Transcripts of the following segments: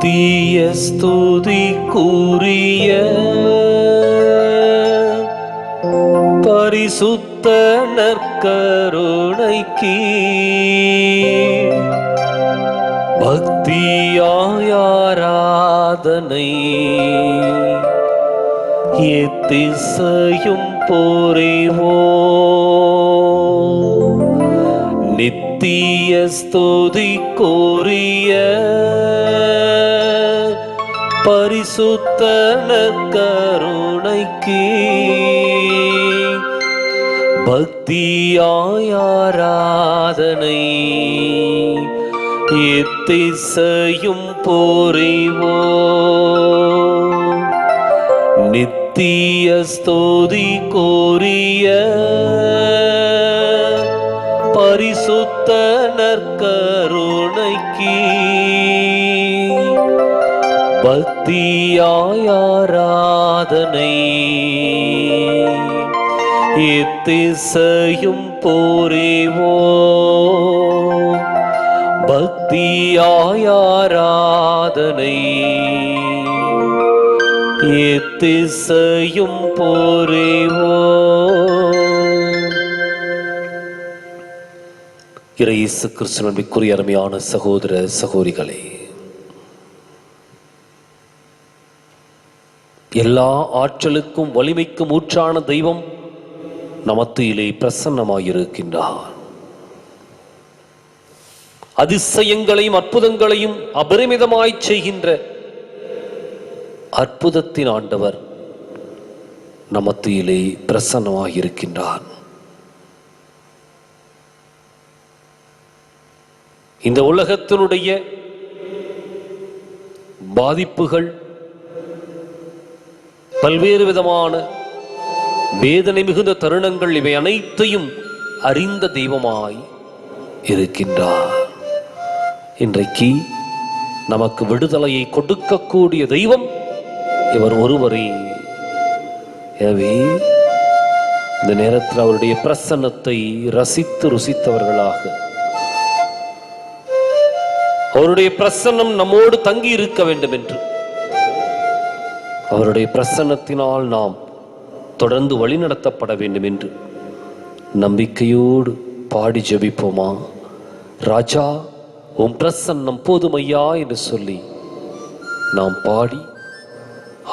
நித்திய ஸ்துதிக்குரிய பரிசுத்த நற்கருணைக்கு பக்தியாய் ஆராதனை எத்திசையும் புரிவோம். நித்திய ஸ்துதிக்குரிய பரிசுத்த நற்கருணைக்கு பக்தியாய் ஆராதனை எத்திசையும் புரிவோம். நித்திய ஸ்துதிக்குரிய பரிசுத்த நற்கருணைக்கு பக்தியாய் ஆராதனை எத்திசையும் புரிவோம். பக்தியாய் ஆராதனை எத்திசையும் புரிவோம். இயேசு கிறிஸ்துவின் அருமையான சகோதர சகோதரிகளே, எல்லா ஆற்றலுக்கும் வலிமைக்கும் ஊற்றான தெய்வம் நமத்திலே பிரசன்னமாயிருக்கின்றார். அதிசயங்களையும் அற்புதங்களையும் அபரிமிதமாய் செய்கின்ற அற்புதத்தின் ஆண்டவர் நமத்திலே பிரசன்னமாயிருக்கின்றார். இந்த உலகத்தினுடைய பாதிப்புகள், பல்வேறு விதமான வேதனை மிகுந்த தருணங்கள், இவை அனைத்தையும் அறிந்த தெய்வமாய் இருக்கின்றார். இன்றைக்கு நமக்கு விடுதலையை கொடுக்கக்கூடிய தெய்வம் இவர் ஒருவரே. எனவே இந்த நேரத்தில் அவருடைய பிரசன்னத்தை ரசித்து ருசித்தவர்களாக, அவருடைய பிரசன்னம் நம்மோடு தங்கி இருக்க வேண்டும் என்று, அவருடைய பிரசன்னத்தினால் நாம் தொடர்ந்து வழிநடத்தப்பட வேண்டும் என்று நம்பிக்கையோடு பாடி ஜெபிப்போமா? ராஜா உம் பிரசன்னம் போதுமையா என்று சொல்லி நாம் பாடி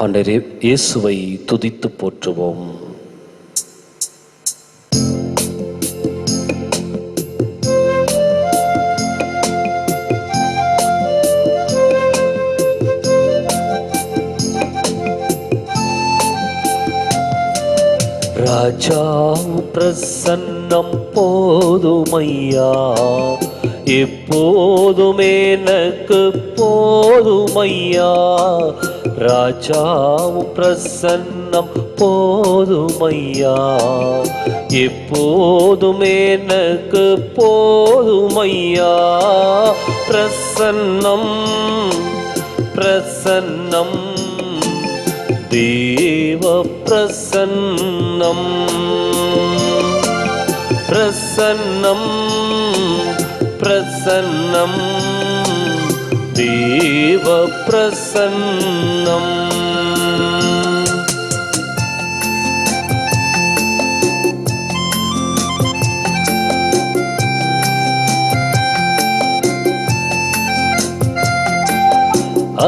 ஆண்டவரே இயேசுவை துதித்து போற்றுவோம். ராஜா பிரசன்னம் போதுமையா, எப்போதுமே எனக்கு போதுமையா. ராஜா பிரசன்னம் போதுமையா, எப்போதுமே எனக்கு போதுமையா. பிரசன்னம் பிரசன்னம் தேவ பிரசன்னம் பிரசன்னம் பிரசன்னம் தேவ பிரசன்னம்.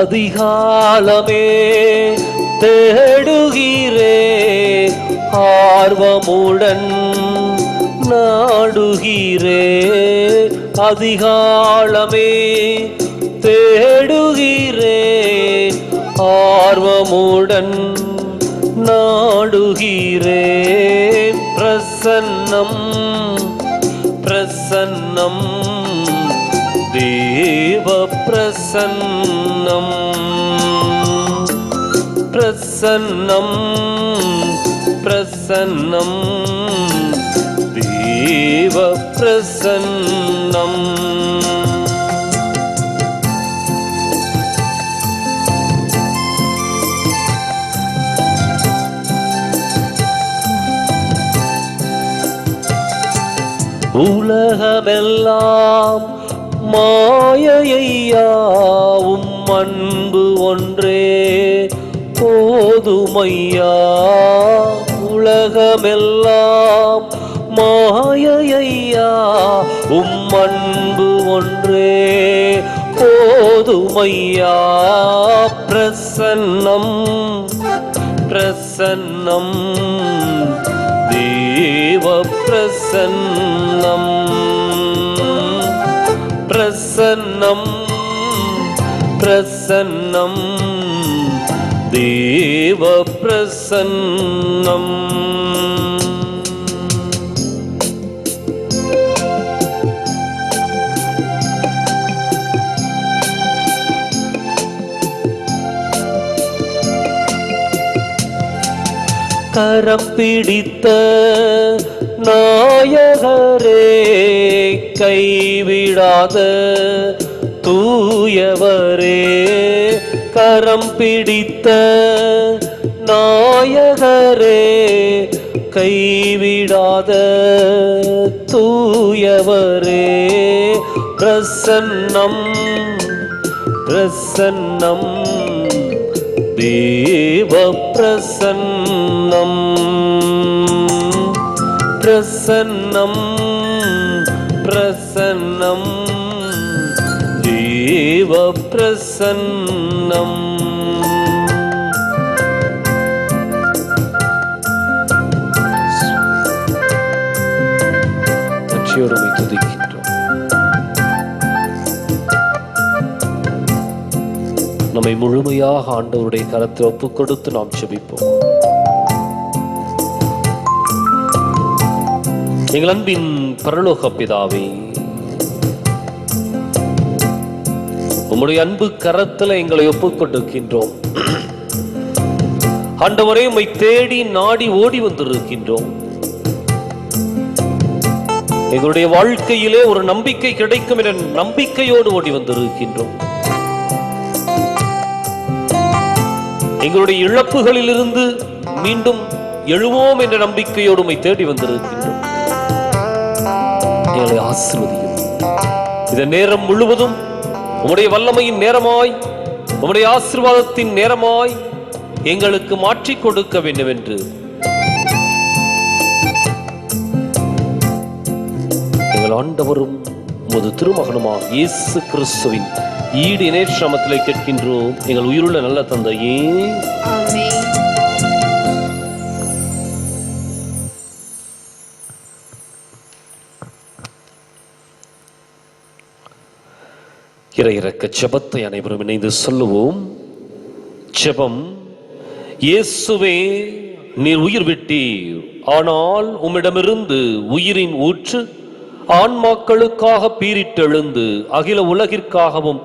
அதிகாலமே தேடுகிறே, ஆர்வமுடன் நாடுகிறே. அதிகாலமே தேடுகிறே, ஆர்வமுடன் நாடுகிறே. பிரசன்னம் பிரசன்னம் தேவ பிரசன்னம் பிரசன்னம் பிரசன்னம் தேவ பிரசன்னம். உலகமெல்லாம் மாயையா, உம் அன்பு ஒன்றே போதுமையா. உலகமெல்லாம் மாயையா, அன்பு ஒன்றே போதுமையா. பிரசன்னம் பிரசன்னம் தேவ பிரசன்னம். பிரசன்னம் பிரசன்னம் தேவ பிரசன்னம். கரம் பிடித்த நாயகரே, கைவிடாத தூயவரே. கரம் பிடித்த நாயகரே, கைவிடாத தூயவரே. பிரசன்னம் பிரசன்னம் தேவ பிரசன்னம். பிரசன்னம் பிரசன்னம் தேவ பிரசன்னம். நன்றியோடு துதிக்கின்றோம். நம்மை முழுமையாக ஆண்டவருடைய கரத்தில் ஒப்புக் கொடுத்து நாம் ஜெபிப்போம். எங்கள் அன்பின் பரலோக பிதாவே, உம்முடைய அன்பு கரத்தில் எங்களை ஒப்புக் கொடுக்கின்றோம். ஆண்டவரே, உம்மை தேடி நாடி ஓடி வந்திருக்கின்றோம். எங்களுடைய வாழ்க்கையிலே ஒரு நம்பிக்கை கிடைக்கும் என்ற நம்பிக்கையோடு ஓடி வந்திருக்கின்றோம். எங்களுடைய இழப்புகளில் இருந்து மீண்டும் எழுவோம் என்ற நம்பிக்கையோடு உம்மை தேடி வந்திருக்கின்றோம். எங்களை ஆசீர்வதியும். இந்த நேரம் முழுவதும் உம்முடைய வல்லமையின் நேரமாய், உம்முடைய ஆசீர்வாதத்தின் நேரமாய் எங்களுக்கு மாற்றிக் கொடுக்க வேண்டும் என்று எங்கள் ஆண்டவரும் உமது திருமகனுமாக இயேசு கிறிஸ்துவின் ஈடு இணையற்ற நாமத்திலே கேட்கின்றோம் எங்கள் உயிருள்ள நல்ல தந்தையே, ஆமென். இறையிறக்க ஜெபத்தை அனைவரும் இணைந்து சொல்லுவோம். ஜெபம். இயேசுவே, நீர் உயிர் விட்டீர், ஆனால் உம்மிடமிருந்து உயிரின் ஊற்று ஆன்மாக்களுக்காக பீரிட்டெழுந்து அகில உலகிற்காகவும்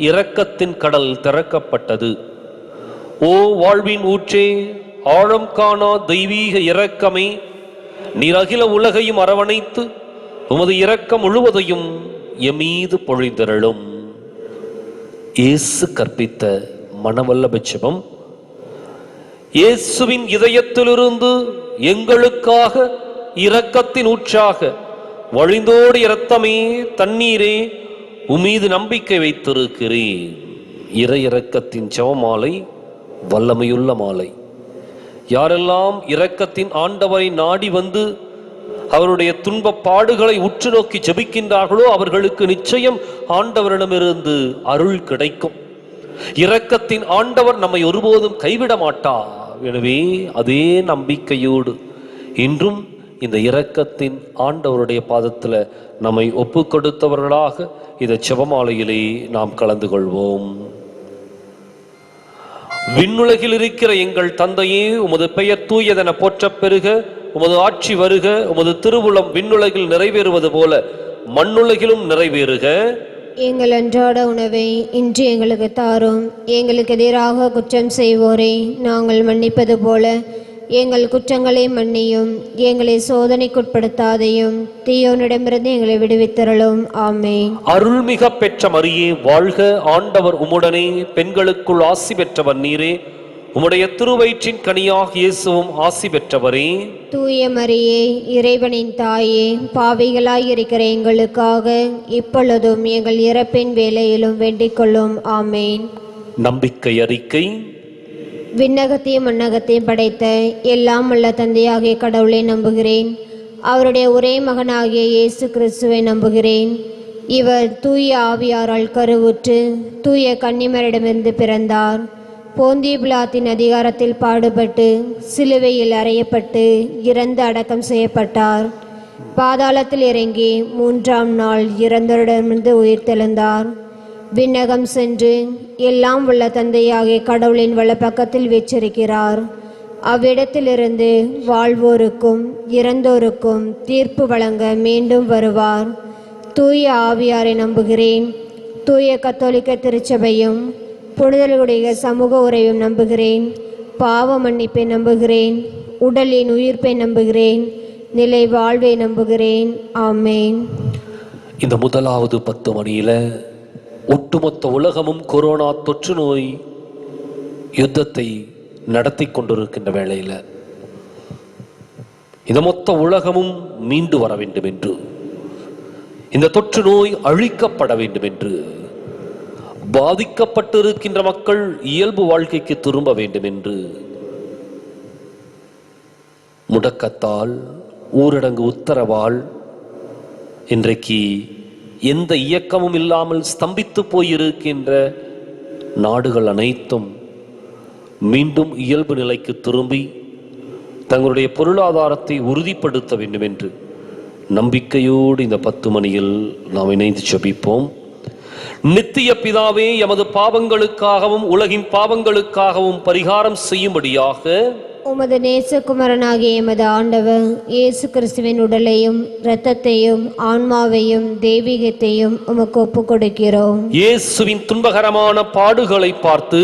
இரக்கத்தின் கடல் திறக்கப்பட்டது. ஓ வாழ்வின் ஊற்றே, ஆழம் காணா தெய்வீக இரக்கமே, நீர் அகில உலகையும் அரவணைத்து உமது இரக்கம் முழுவதையும் எமீது பொழிந்தருளும். இயேசு கற்பித்த மனவல்லப ஜெபம். இயேசுவின் இதயத்திலிருந்து எங்களுக்காக இரக்கத்தின் ஊற்றாக வழிந்தோடு இரத்தமே, தண்ணீரே, உமீது நம்பிக்கை வைத்திருக்கிறேன். இறை இரக்கத்தின் ஜெபமாலை, வல்லமையுள்ள மாலை. யாரெல்லாம் இரக்கத்தின் ஆண்டவரை நாடி வந்து அவருடைய துன்ப பாடுகளை உற்று நோக்கி ஜெபிக்கின்றார்களோ அவர்களுக்கு நிச்சயம் ஆண்டவரிடமிருந்து அருள் கிடைக்கும். இரக்கத்தின் ஆண்டவர் நம்மை ஒருபோதும் கைவிட மாட்டார். எனவே அதே நம்பிக்கையோடு இன்றும் இந்த இரக்கத்தின் ஆண்டவருடைய பாதத்தில் நம்மை ஒப்பு கொடுத்தவர்களாக இந்த ஜெபமாலையிலே நாம் கலந்து கொள்வோம். விண்ணுலகில் இருக்கிற எங்கள் தந்தையே, உமது பெயர் தூயதென போற்றப் பெறுக. உமது ஆட்சி வருக. உமது திருவுளம் விண்ணுலகில் நிறைவேறுவது போல மண்ணுலகிலும் நிறைவேறுக. எங்கள் அன்றாட உணவை இன்று எங்களுக்கு தாரும். எங்களுக்கு எதிராக குற்றம் செய்வோரை நாங்கள் மன்னிப்பது போல எங்கள் குற்றங்களை மன்னியும். எங்களை சோதனைக்குட்படுத்தாதையும், தீயோனிடமிருந்து எங்களை விடுவித்தருளும். ஆமென். அருள்மிக பெற்ற மரியே வாழ்க, ஆண்டவர் உம்முடனே, பெண்களுக்குள் ஆசி பெற்றவர் நீரே. உம்முடைய திருவயிற்றின் கனியாக இயேசுவும் ஆசி பெற்றவரே. தூய மரியே, இறைவனின் தாயே, பாவிகளாய் இருக்கிற எங்களுக்காக இப்பொழுதும் எங்கள் இறப்பின் வேளையிலும் வேண்டிக் கொள்ளும். ஆமென். நம்பிக்கை அறிக்கை. விண்ணகத்தையும் மண்ணகத்தையும் படைத்த எல்லாம் உள்ள தந்தையாகிய கடவுளை நம்புகிறேன். அவருடைய ஒரே மகனாகிய இயேசு கிறிஸ்துவை நம்புகிறேன். இவர் தூய ஆவியாரால் கருவுற்று தூய கன்னிமரிடமிருந்து பிறந்தார். போந்திய பிலாத்தின் அதிகாரத்தில் பாடுபட்டு சிலுவையில் அறையப்பட்டு இறந்து அடக்கம் செய்யப்பட்டார். பாதாளத்தில் இறங்கி 3ஆம் நாள் இறந்தவரிடமிருந்து உயிர்த்தெழுந்தார். விண்ணகம் சென்று எல்லாம் உள்ள தந்தையாகிய கடவுளின் வலப்பக்கத்தில் வீற்றிருக்கிறார். அவ்விடத்திலிருந்து வாழ்வோருக்கும் இறந்தோருக்கும் தீர்ப்பு வழங்க மீண்டும் வருவார். தூய ஆவியாரை நம்புகிறேன். தூய கத்தோலிக்க திருச்சபையும் புனிதர்களுடைய சமூக உறவையும் நம்புகிறேன். பாவ மன்னிப்பை நம்புகிறேன். உடலின் உயிர்ப்பை நம்புகிறேன். நிலை வாழ்வை நம்புகிறேன். ஆமேன். இந்த முதலாவது 10 மணியில ஒட்டுமொத்த உலகமும் கொரோனா தொற்று நோய் யுத்தத்தை நடத்தி கொண்டிருக்கின்ற வேளையில இந்த மொத்த உலகமும் மீண்டு வர வேண்டும் என்று, இந்த தொற்று நோய் அழிக்கப்பட வேண்டும் என்று, பாதிக்கப்பட்டிருக்கின்ற மக்கள் இயல்பு வாழ்க்கைக்கு திரும்ப வேண்டும் என்று முடக்கத்தால் ஊரடங்கு உத்தரவால் இன்றைக்கு எந்த இயக்கமும் இல்லாமல் ஸ்தம்பித்து போயிருக்கின்ற நாடுகள் அனைத்தும் மீண்டும் இயல்பு நிலைக்கு திரும்பி தங்களுடைய பொருளாதாரத்தை உறுதிப்படுத்த வேண்டும் என்று நம்பிக்கையோடு இந்த 10 மணியில் நாம் இணைந்து ஜெபிப்போம். நித்திய பிதாவே, எமது பாவங்களுக்காகவும் உலகின் பாவங்களுக்காகவும் பரிகாரம் செய்யும்படியாக உமது நேசகுமரனாகிய எமது ஆண்டவர் இயேசு கிறிஸ்துவின் உடலையும் இரத்தத்தையும் ஆன்மாவையும் தெய்வீகத்தையும் உமக்கு ஒப்புக் கொடுக்கிறோம். இயேசுவின் துன்பகரமான பாடுகளை பார்த்து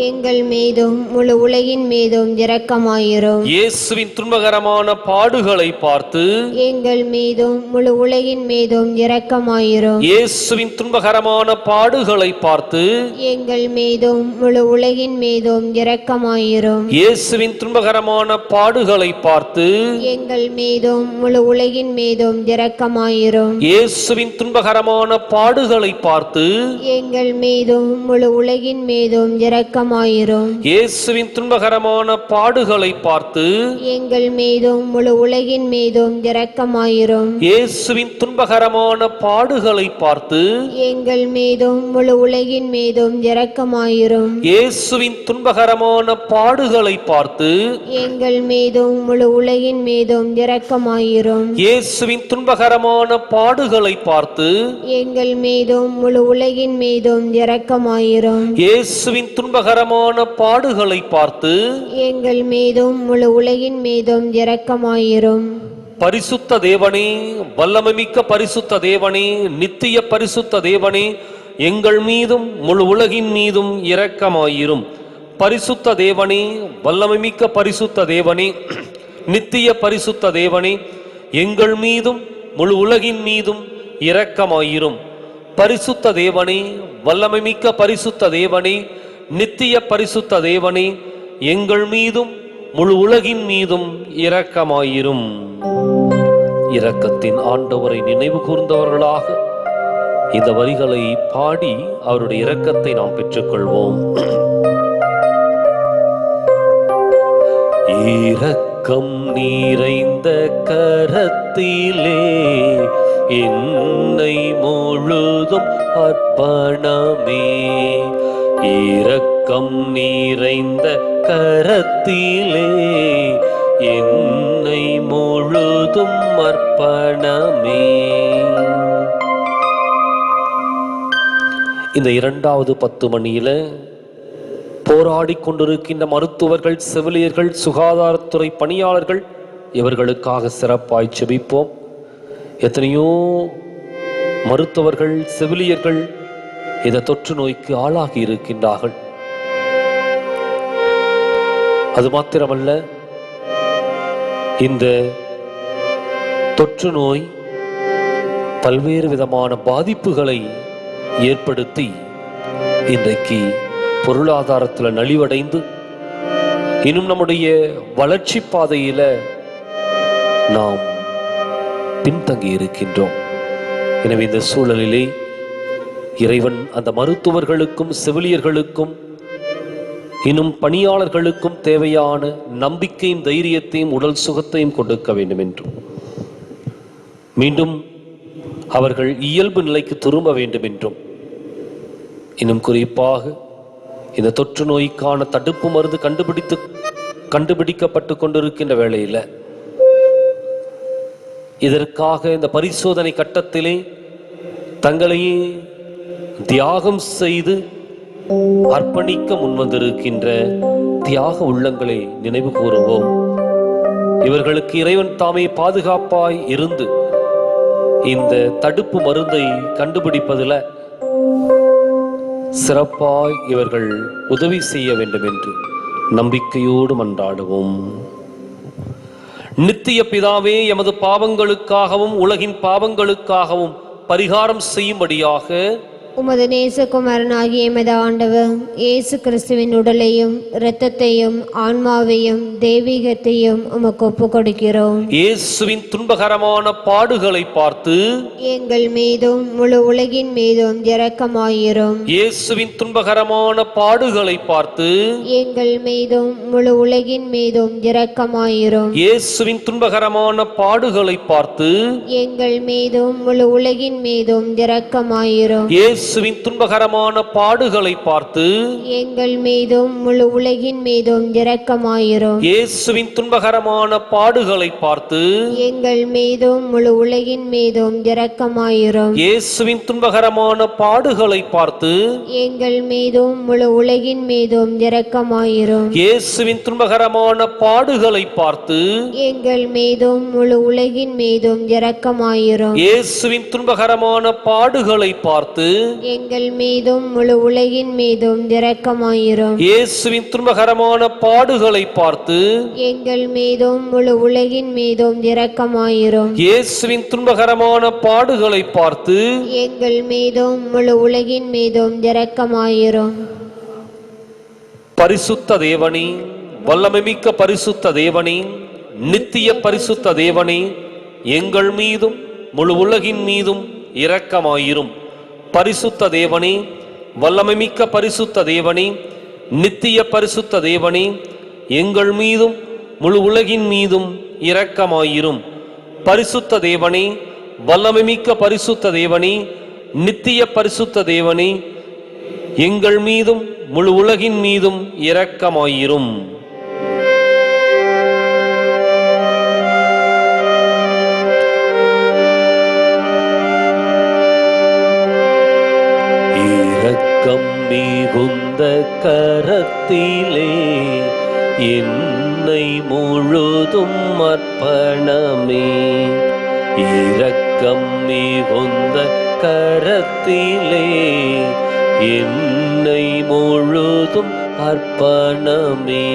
எங்கள் மீதும் முழு உலகின் மீதும் இரக்கமாயிரும். இயேசுவின் துன்பகரமான பாடுகளை பார்த்து எங்கள் மீதும் முழு உலகின் மீதும் இரக்கமாயிரும். இயேசுவின் துன்பகரமான பாடுகளை பார்த்து எங்கள் மீதும் முழு உலகின் மீதும் இரக்கமாயிரும். இயேசுவின் துன்பகரமான பாடுகளை பார்த்து எங்கள் மீதும் முழு உலகின் மீதும் இரக்கமாயிரும். இயேசுவின் துன்பகரமான பாடுகளை பார்த்து எங்கள் மீதும் முழு உலகின் மீதும் இரக்கமாயிரும். இயேசுவின் துன்பகரமான பாடுகளை பார்த்து எங்கள் மீதும் முழு உலகின் மீதும் இரக்கமாயிரும். இயேசுவின் துன்பகரமான பாடுகளை பார்த்து எங்கள் மீதும் முழு உலகின் மீதும் இரக்கமாயிரும். இயேசுவின் துன்பகரமான பாடுகளை பார்த்து எங்கள் மீதும் முழு உலகின் மீதும் இரக்கமாயிரும். இயேசுவின் துன்பகரமான பாடுகளை பார்த்து எங்கள் மீதும் முழு உலகின் மீதும் இரக்கமாயிரும். இயேசுவின் துன்பகரமான பாடுகளை பார்த்து எங்கள் மீதும் முழு உலகின் மீதும் இரக்கமாயிரும். பரிசுத்த தேவனே, வல்லமைமிக்க பரிசுத்த தேவனே, நித்திய பரிசுத்த தேவனே, எங்கள் மீதும் முழு உலகின் மீதும் இரக்கமாயிரும். பரிசுத்த தேவனே, வல்லமைமிக்க பரிசுத்த தேவனே, நித்திய பரிசுத்த தேவனே, எங்கள் மீதும் முழு உலகின் மீதும் இரக்கமாயிரும். பரிசுத்த தேவனே, வல்லமைமிக்க பரிசுத்த தேவனே, நித்திய பரிசுத்த தேவனே, எங்கள் மீதும் முழு உலகின் மீதும் இரக்கமாயிரும். இரக்கத்தின் ஆண்டவரை நினைவு கூர்ந்தவர்களாக இந்த வரிகளை பாடி அவருடைய இரக்கத்தை நாம் பெற்றுக்கொள்வோம். இரக்கம் நிறைந்த கரத்திலே என்னை முழுதும் அர்ப்பணமே. இரக்கம் நிறைந்த கரத்திலே என்னை முழுதும் அர்ப்பணமே. இந்த 2வது 10 மணியில போராடி கொண்டிருக்கின்ற மருத்துவர்கள், செவிலியர்கள், சுகாதாரத்துறை பணியாளர்கள், இவர்களுக்காக சிறப்பாய் ஜெபிப்போம். எத்தனையோ மருத்துவர்கள், செவிலியர்கள் இந்த தொற்று நோய்க்கு ஆளாகி இருக்கின்றார்கள். அது மாத்திரமல்ல, இந்த தொற்று நோய் பல்வேறு விதமான பாதிப்புகளை ஏற்படுத்தி இன்றைக்கு பொருளாதாரத்தில் நலிவடைந்து இன்னும் நம்முடைய வளர்ச்சி பாதையில நாம் பின்தங்கி இருக்கின்றோம். எனவே இந்த சூழலிலே இறைவன் அந்த மருத்துவர்களுக்கும் செவிலியர்களுக்கும் இன்னும் பணியாளர்களுக்கும் தேவையான நம்பிக்கையும் தைரியத்தையும் உடல் சுகத்தையும் கொடுக்க வேண்டும் என்றும், மீண்டும் அவர்கள் இயல்பு நிலைக்கு திரும்ப வேண்டும் என்றும், இன்னும் குறிப்பாக இந்த தொற்று நோய்க்கான தடுப்பு மருந்து கண்டுபிடிக்கப்பட்டு கொண்டிருக்கின்ற வேளையில் இதற்காக இந்த பரிசோதனை கட்டத்திலே தங்களையே தியாகம் செய்து அர்ப்பணிக்க முன்வந்திருக்கின்ற தியாக உள்ளங்களை நினைவு கூறுவோம். இவர்களுக்கு இறைவன் தாமே பாதுகாப்பாய் இருந்து இந்த தடுப்பு மருந்தை கண்டுபிடிப்பதில் சிறப்பாய் இவர்கள் உதவி செய்ய வேண்டும் என்று நம்பிக்கையோடு மன்றாடுவோம். நித்திய பிதாவே, எமது பாவங்களுக்காகவும் உலகின் பாவங்களுக்காகவும் பரிகாரம் செய்யும்படியாக உமது நேசகுமாரனாகிய எமது ஆண்டவர் இயேசு கிறிஸ்துவின் உடலையும் இரத்தத்தையும் ஆன்மாவையும் தெய்வீகத்தையும் உமக்கு ஒப்புக் கொடுக்கிறோம். இயேசுவின் துன்பகரமான பாடுகளை பார்த்து எங்கள் மீதும் முழு உலகின் மீதும் இரக்கமாயிரும். இயேசுவின் துன்பகரமான பாடுகளை பார்த்து எங்கள் மீதும் முழு உலகின் மீதும் இரக்கமாயிரும். இயேசுவின் துன்பகரமான பாடுகளை பார்த்து எங்கள் மீதும் முழு உலகின் மீதும் இரக்கமாயிரும். இயேசுவின் துன்பகரமான பாடுகளை பார்த்து எங்கள் மீதும் முழு உலகின் மீதும் இரக்கமாயிரும். இயேசுவின் துன்பகரமான பாடுகளை பார்த்து எங்கள் மீதும் முழு உலகின் மீதும் இரக்கமாயிரும். இயேசுவின் துன்பகரமான பாடுகளை பார்த்து எங்கள் மீதும் முழு உலகின் மீதும் இரக்கமாயிரும். இயேசுவின் துன்பகரமான பாடுகளை பார்த்து எங்கள் மீதும் முழு உலகின் மீதும் இரக்கமாயிரும். இயேசுவின் துன்பகரமான பாடுகளை பார்த்து எங்கள் மீதும் முழு உலகின் மீதும் இரக்கமாயிரும். இயேசுவின் துன்பகரமான பாடுகளை பார்த்து எங்கள் மீதும் முழு உலகின் மீதும் இரக்கமாயிரும். இயேசுவின் துன்பகரமான பாடுகளை பார்த்து எங்கள் மீதும் முழு உலகின் மீதும் இரக்கமாயிரும். பரிசுத்த தேவனே, வல்லமைமிக்க பரிசுத்த தேவனே, நித்திய பரிசுத்த தேவனே, எங்கள் மீதும் முழு உலகின் மீதும் இரக்கமாயிரும். பரிசுத்த தேவனே, வல்லமைமிக்க பரிசுத்த தேவனே, நித்திய பரிசுத்த தேவனே, எங்கள் மீதும் முழு உலகின் மீதும் இரக்கமாயிரும். பரிசுத்த தேவனே, வல்லமைமிக்க பரிசுத்த தேவனே, நித்திய பரிசுத்த தேவனே, எங்கள் மீதும் முழு உலகின் மீதும் இரக்கமாயிரும். இரக்கம் மிகுந்த கரத்திலே என்னை முழுதும் அர்ப்பணமே. இரக்கம் மிகுந்த கரத்திலே என்னை முழுதும் அர்ப்பணமே.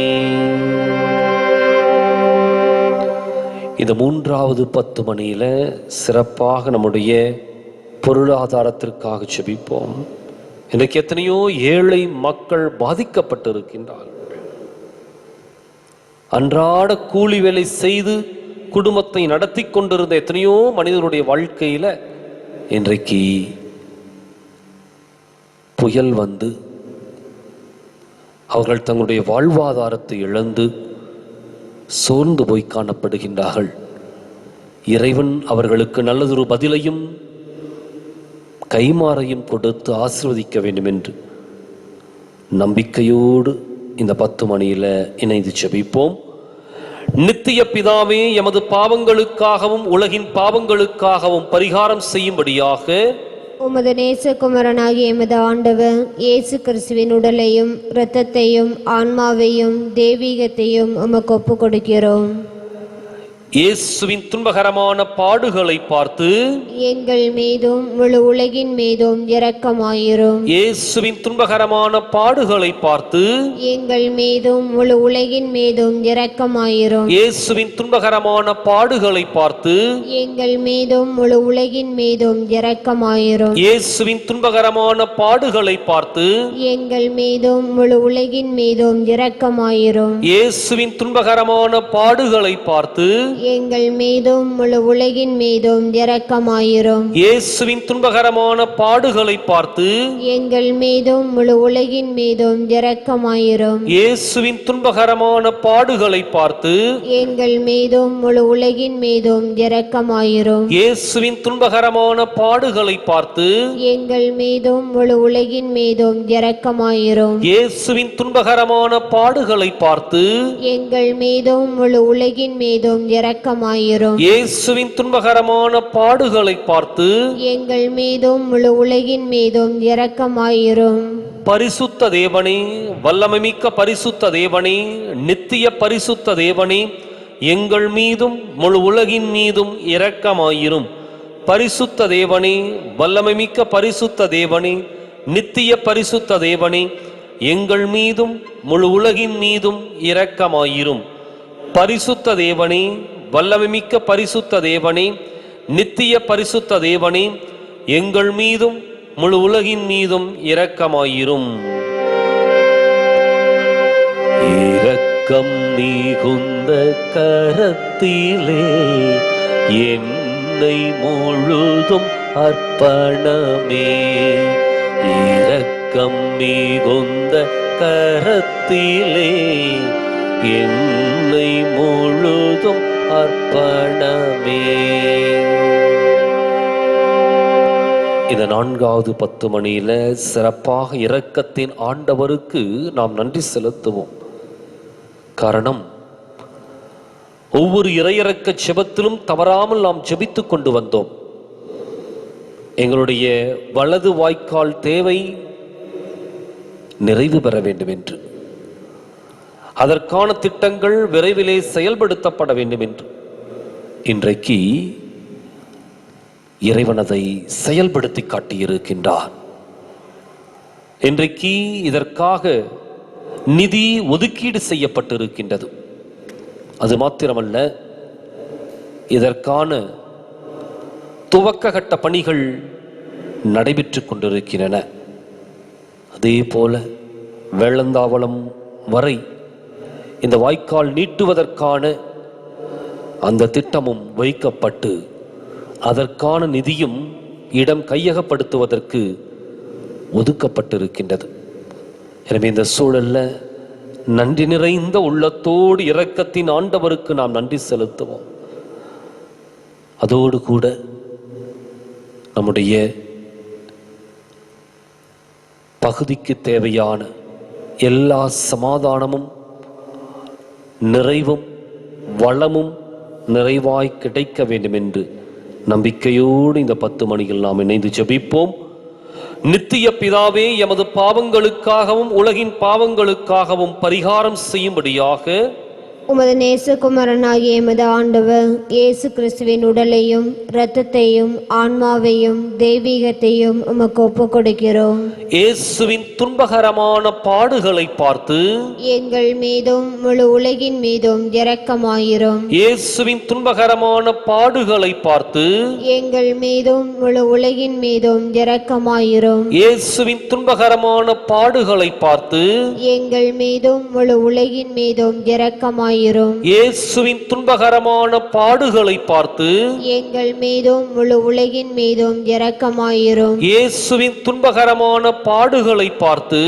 இந்த மூன்றாவது 10 மணியில சிறப்பாக நம்முடைய பொருளாதாரத்திற்காக செபிப்போம். இன்றைக்கு எத்தனையோ ஏழை மக்கள் பாதிக்கப்பட்டிருக்கின்றார்கள். அன்றாட கூலி வேலை செய்து குடும்பத்தை நடத்தி கொண்டிருந்த எத்தனையோ மனிதனுடைய வாழ்க்கையில இன்றைக்கு புயல் வந்து அவர்கள் தங்களுடைய வாழ்வாதாரத்தை இழந்து சோர்ந்து போய் காணப்படுகின்றார்கள். இறைவன் அவர்களுக்கு நல்லதொரு பதிலையும் கைமாறையும் கொடுத்து ஆசீர்வதிக்க வேண்டும் என்று நம்பிக்கையோடு இந்த 10 மணியில இணைந்து செபிப்போம். நித்திய பிதாவே, எமது பாவங்களுக்காகவும் உலகின் பாவங்களுக்காகவும் பரிகாரம் செய்யும்படியாக உமது நேசகுமாரனாகிய எமது ஆண்டவர் இயேசு கிறிஸ்துவின் உடலையும் இரத்தத்தையும் ஆன்மாவையும் தெய்வீகத்தையும் உமக்கு ஒப்புக் கொடுக்கிறோம். இயேசுவின் துன்பகரமான பாடுகளை பார்த்து எங்கள் மீதும் முழு உலகின் மீதும் இரக்கமாயிரும். இயேசுவின் துன்பகரமான பாடுகளை பார்த்து எங்கள் மீதும் முழு உலகின் மீதும் இரக்கமாயிரும். இயேசுவின் துன்பகரமான பாடுகளை பார்த்து எங்கள் மீதும் முழு உலகின் மீதும் இரக்கமாயிரும். இயேசுவின் துன்பகரமான பாடுகளை பார்த்து எங்கள் மீதும் முழு உலகின் மீதும் இரக்கமாயிரும். இயேசுவின் துன்பகரமான பாடுகளை பார்த்து எங்கள் மீதும் முழு உலகின் மீதும் இரக்கமாயிரும். இயேசுவின் துன்பகரமான பாடுகளை பார்த்து எங்கள் மீதும் முழு உலகின் மீதும் இரக்கமாயிரும். இயேசுவின் துன்பகரமான பாடுகளை பார்த்து எங்கள் மீதும் முழு உலகின் மீதும் இரக்கமாயிரும். இயேசுவின் துன்பகரமான பாடுகளை பார்த்து எங்கள் மீதும் முழு உலகின் மீதும் இரக்கமாயிரும். இயேசுவின் துன்பகரமான பாடுகளை பார்த்து எங்கள் மீதும் முழு உலகின் மீதும் இரக்கமாயிரும். இயேசுவின் துன்பகரமான பாடுகளை பார்த்து எங்கள் மீதும் முழு உலகின் மீதும் இரக்கமாயிரும். பரிசுத்த தேவனே, வல்லமைமிக்க பரிசுத்த தேவனே, நித்திய பரிசுத்த தேவனே, எங்கள் மீதும் முழு உலகின் மீதும் இரக்கமாயிரும். பரிசுத்த தேவனே, வல்லமைமிக்க பரிசுத்த தேவனே, நித்திய பரிசுத்த தேவனே, எங்கள் மீதும் முழு உலகின் மீதும் இரக்கமாயிரும். பரிசுத்த தேவனே, வல்லமைமிக்க பரிசுத்த தேவனே, நித்திய பரிசுத்த தேவனே, எங்கள் மீதும் முழு உலகின் மீதும் இரக்கமாயிரும். இரக்கம் மிகுந்த கரத்திலே என்னை முழுதும் அர்ப்பணமே. இரக்கம் மிகுந்த கரத்திலே என்னை முழுதும் அர்ப்பணமே. இந்த 4வது 10 மணியில சிறப்பாக இரக்கத்தின் ஆண்டவருக்கு நாம் நன்றி செலுத்துவோம். காரணம், ஒவ்வொரு இறையிறக்க செபத்திலும் தவறாமல் நாம் ஜெபித்துக் கொண்டு வந்தோம். எங்களுடைய வலது வாய்க்கால் தேவை நிறைவு பெற வேண்டும் என்று, அதற்கான திட்டங்கள் விரைவிலே செயல்படுத்தப்பட வேண்டும் என்று. இன்றைக்கு இறைவன் அதை செயல்படுத்தி காட்டியிருக்கின்றார். இன்றைக்கு இதற்காக நிதி ஒதுக்கீடு செய்யப்பட்டிருக்கின்றது. அது மாத்திரமல்ல, இதற்கான துவக்க கட்ட பணிகள் நடைபெற்றுக் கொண்டிருக்கின்றன. அதே போல வேளந்தாவளம் வரை இந்த வாய்க்கால் நீட்டுவதற்கான அந்த திட்டமும் வைக்கப்பட்டு அதற்கான நிதியும் இடம் கையகப்படுத்துவதற்கு ஒதுக்கப்பட்டிருக்கின்றது. எனவே இந்த சூழல்ல நன்றி நிறைந்த உள்ளத்தோடு இரக்கத்தின் ஆண்டவருக்கு நாம் நன்றி செலுத்துவோம். அதோடு கூட நம்முடைய பகுதிக்கு தேவையான எல்லா சமாதானமும் நிறைவும் வளமும் நிறைவாய் கிடைக்க வேண்டும் என்று நம்பிக்கையோடு இந்த 10 மணியில் நாம் இணைந்து ஜெபிப்போம். நித்திய பிதாவே, எமது பாவங்களுக்காகவும் உலகின் பாவங்களுக்காகவும் பரிகாரம் செய்யும்படியாக உமது நேசகுமரனாகிய எமது ஆண்டவர் இயேசு கிறிஸ்துவின் உடலையும் இரத்தத்தையும் ஆன்மாவையும் தெய்வீகத்தையும் உமக்கு ஒப்புக் கொடுக்கிறோம். இயேசுவின் துன்பகரமான பாடுகளை பார்த்து எங்கள் மீதும் முழு உலகின் மீதும் இரக்கமாயிரும். இயேசுவின் துன்பகரமான பாடுகளை பார்த்து எங்கள் மீதும் முழு உலகின் மீதும் இரக்கமாயிரும். இயேசுவின் துன்பகரமான பாடுகளை பார்த்து எங்கள் மீதும் முழு உலகின் மீதும் இரக்கமாயிரும். இயேசுவின் துன்பகரமான பாடுகளை பார்த்து எங்கள் மீதும் முழு உலகின் மீதும் இரக்கமாயிரும். இயேசுவின் துன்பகரமான பாடுகளை பார்த்து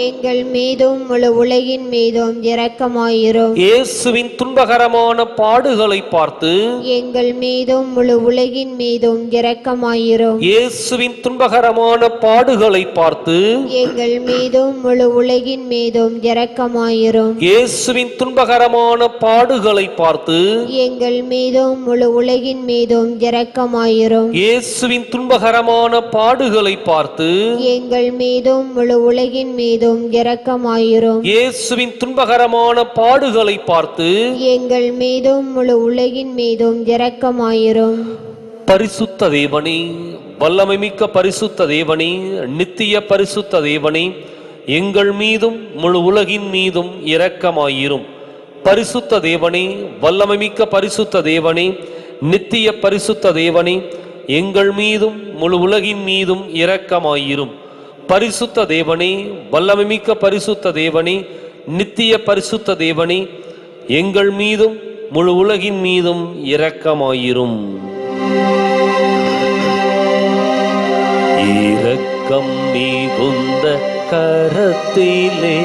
எங்கள் மீதும் முழு உலகின் மீதும் இரக்கமாயிரும். இயேசுவின் துன்பகரமான பாடுகளை பார்த்து எங்கள் மீதும் முழு உலகின் மீதும் இரக்கமாயிரும். இயேசுவின் துன்பகரமான பாடுகளை பார்த்து எங்கள் மீதும் முழு உலகின் மீதும் இரக்கமாயிரும். இயேசுவின் துன்பகரமான பாடுகளை பார்த்து எங்கள் மீதும் முழு உலகின் மீதும் இரக்கமாயிரும். இயேசுவின் துன்பகரமான பாடுகளை பார்த்து எங்கள் மீதும் முழு உலகின் மீதும் இரக்கமாயிரும். இயேசுவின் துன்பகரமான பாடுகளை பார்த்து எங்கள் மீதும் முழு உலகின் மீதும் இரக்கமாயிரும். பரிசுத்த தேவனே, வல்லமைமிக்க பரிசுத்த தேவனே, நித்திய பரிசுத்த தேவனே, எங்கள் மீதும் முழு உலகின் மீதும் இரக்கமாயிரும். பரிசுத்த தேவனே, வல்லமைமிக்க பரிசுத்த தேவனே, நித்திய பரிசுத்த தேவனே, எங்கள் மீதும் முழு உலகின் மீதும் இரக்கமாயிரும். பரிசுத்த தேவனே, வல்லமைமிக்க பரிசுத்த தேவனே, நித்திய பரிசுத்த தேவனே, எங்கள் மீதும் முழு உலகின் மீதும் இரக்கமாயிரும். இரக்கம் மிகுந்த கரத்திலே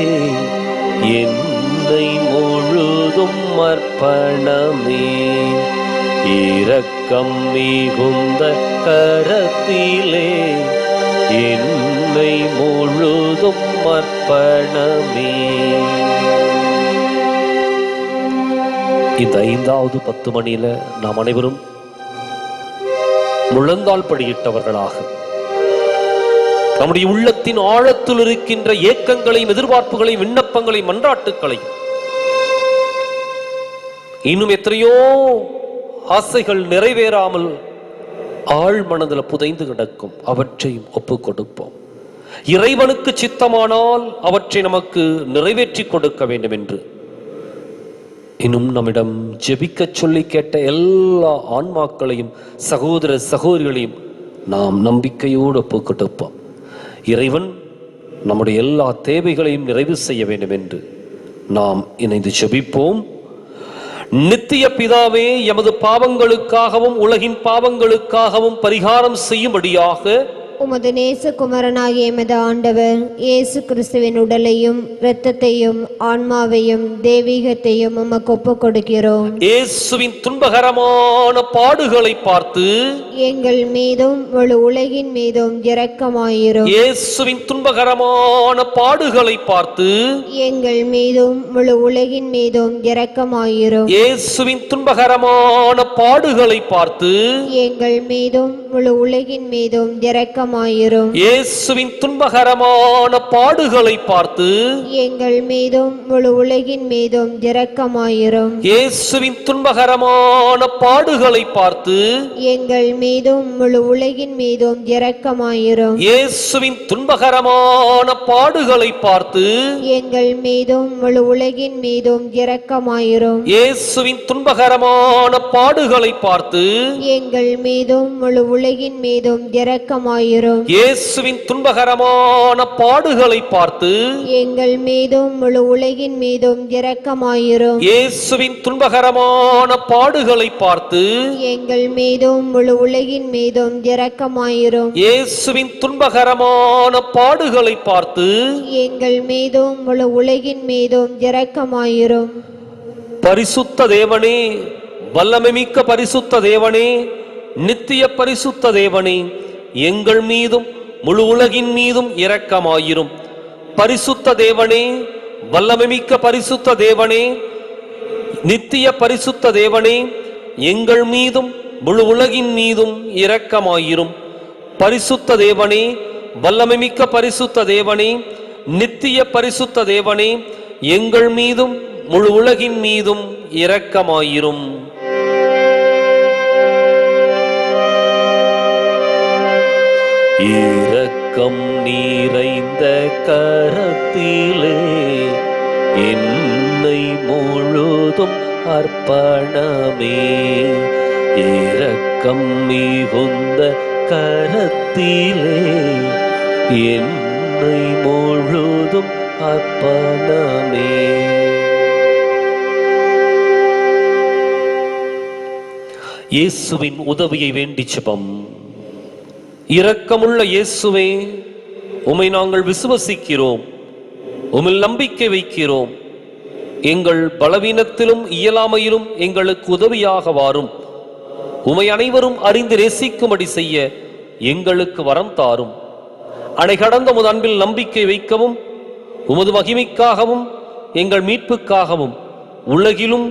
என்னை முழுதும் அர்ப்பணமே. இரக்கம் மிகுந்த கரத்திலே என்னை முழுதும் அர்ப்பணமே. இந்த 5வது 10 மணியில நாம் அனைவரும் முழங்கால் படியிட்டவர்களாக நம்முடைய உள்ளத்தின் ஆழத்தில் இருக்கின்ற ஏக்கங்களையும் எதிர்பார்ப்புகளையும் விண்ணப்பங்களையும் மன்றாட்டுக்களையும் இன்னும் எத்தனையோ ஆசைகள் நிறைவேறாமல் ஆழ் மனதில் புதைந்து கிடக்கும், அவற்றையும் ஒப்பு கொடுப்போம். இறைவனுக்கு சித்தமானால் அவற்றை நமக்கு நிறைவேற்றி கொடுக்க வேண்டும் என்று இன்னும் நம்மிடம் ஜெபிக்க சொல்லி கேட்ட எல்லா ஆன்மாக்களையும் சகோதர சகோதரிகளையும் நாம் நம்பிக்கையோடு ஒப்பு கொடுப்போம். இறைவன் நம்முடைய எல்லா தேவைகளையும் நிறைவு செய்ய வேண்டும் என்று நாம் இணைந்து ஜெபிப்போம். நித்திய பிதாவே, எமது பாவங்களுக்காகவும் உலகின் பாவங்களுக்காகவும் பரிகாரம் செய்யும்படியாக உமது நேசகுமரனாகிய எமது ஆண்டவர் இயேசு கிறிஸ்துவின் உடலையும் இரத்தத்தையும் ஆன்மாவையும் தெய்வீகத்தையும் உமக்கு ஒப்புக் கொடுக்கிறோம். இயேசுவின் துன்பகரமான பாடுகளை பார்த்து எங்கள் மீதும் முழு உலகின் மீதும் இரக்கமாயிரும். இயேசுவின் துன்பகரமான பாடுகளை பார்த்து எங்கள் மீதும் முழு உலகின் மீதும் இரக்கமாயிரும். இயேசுவின் துன்பகரமான பாடுகளை பார்த்து எங்கள் மீதும் முழு உலகின் மீதும் இரக்கமாயிரும். இயேசுவின் துன்பகரமான பாடுகளை பார்த்து எங்கள் மீதும் முழு உலகின் மீதும் இரக்கமாயிரும். இயேசுவின் துன்பகரமான பாடுகளை பார்த்து எங்கள் மீதும் முழு உலகின் மீதும் இரக்கமாயிரும். இயேசுவின் துன்பகரமான பாடுகளை பார்த்து எங்கள் மீதும் முழு உலகின் மீதும் இரக்கமாயிரும். இயேசுவின் துன்பகரமான பாடுகளை பார்த்து எங்கள் மீதும் முழு உலகின் மீதும் இரக்கமாயிரும். இயேசுவின் துன்பகரமான பாடுகளை பார்த்து எங்கள் மீதும் முழு உலகின் மீதும் இரக்கமாயிரும். இயேசுவின் துன்பகரமான பாடுகளை பார்த்து எங்கள் மீதும் முழு உலகின் மீதும் இரக்கமாயிரும். இயேசுவின் துன்பகரமான பாடுகளை பார்த்து எங்கள் மீதும் முழு உலகின் மீதும் இரக்கமாயிரும். பரிசுத்த தேவனே, வல்லமைமிக்க பரிசுத்த தேவனே, நித்திய பரிசுத்த தேவனே, எங்கள் மீதும் முழு உலகின் மீதும் இரக்கமாயிரும். பரிசுத்த தேவனே, வல்லமைமிக்க பரிசுத்த தேவனே, நித்திய பரிசுத்த தேவனே, எங்கள் மீதும் முழு உலகின் மீதும் இரக்கமாயிரும். பரிசுத்த தேவனே, வல்லமைமிக்க பரிசுத்த தேவனே, நித்திய பரிசுத்த தேவனே, எங்கள் மீதும் முழு உலகின் மீதும் இரக்கமாயிரும். இரக்கம் நிறைந்த கரத்திலே என்னை முழுதும் அர்ப்பணமே. இரக்கம் மிகுந்த கரத்திலே என்னை முழுதும் அர்ப்பணமே. இயேசுவின் உதவியை வேண்டி ஜெபம். இரக்கமுள்ள இயேசுவே, உம்மை நாங்கள் விசுவசிக்கிறோம், உம்மில் நம்பிக்கை வைக்கிறோம். எங்கள் பலவீனத்திலும் இயலாமையிலும் எங்களுக்கு உதவியாக வாரும். உம்மை அனைவரும் அறிந்து நேசிக்கும்படி செய்ய எங்களுக்கு வரம் தாரும். அணை கடந்த உமது அன்பில் நம்பிக்கை வைக்கவும், உமது மகிமைக்காகவும் எங்கள் மீட்புக்காகவும் உலகிலும்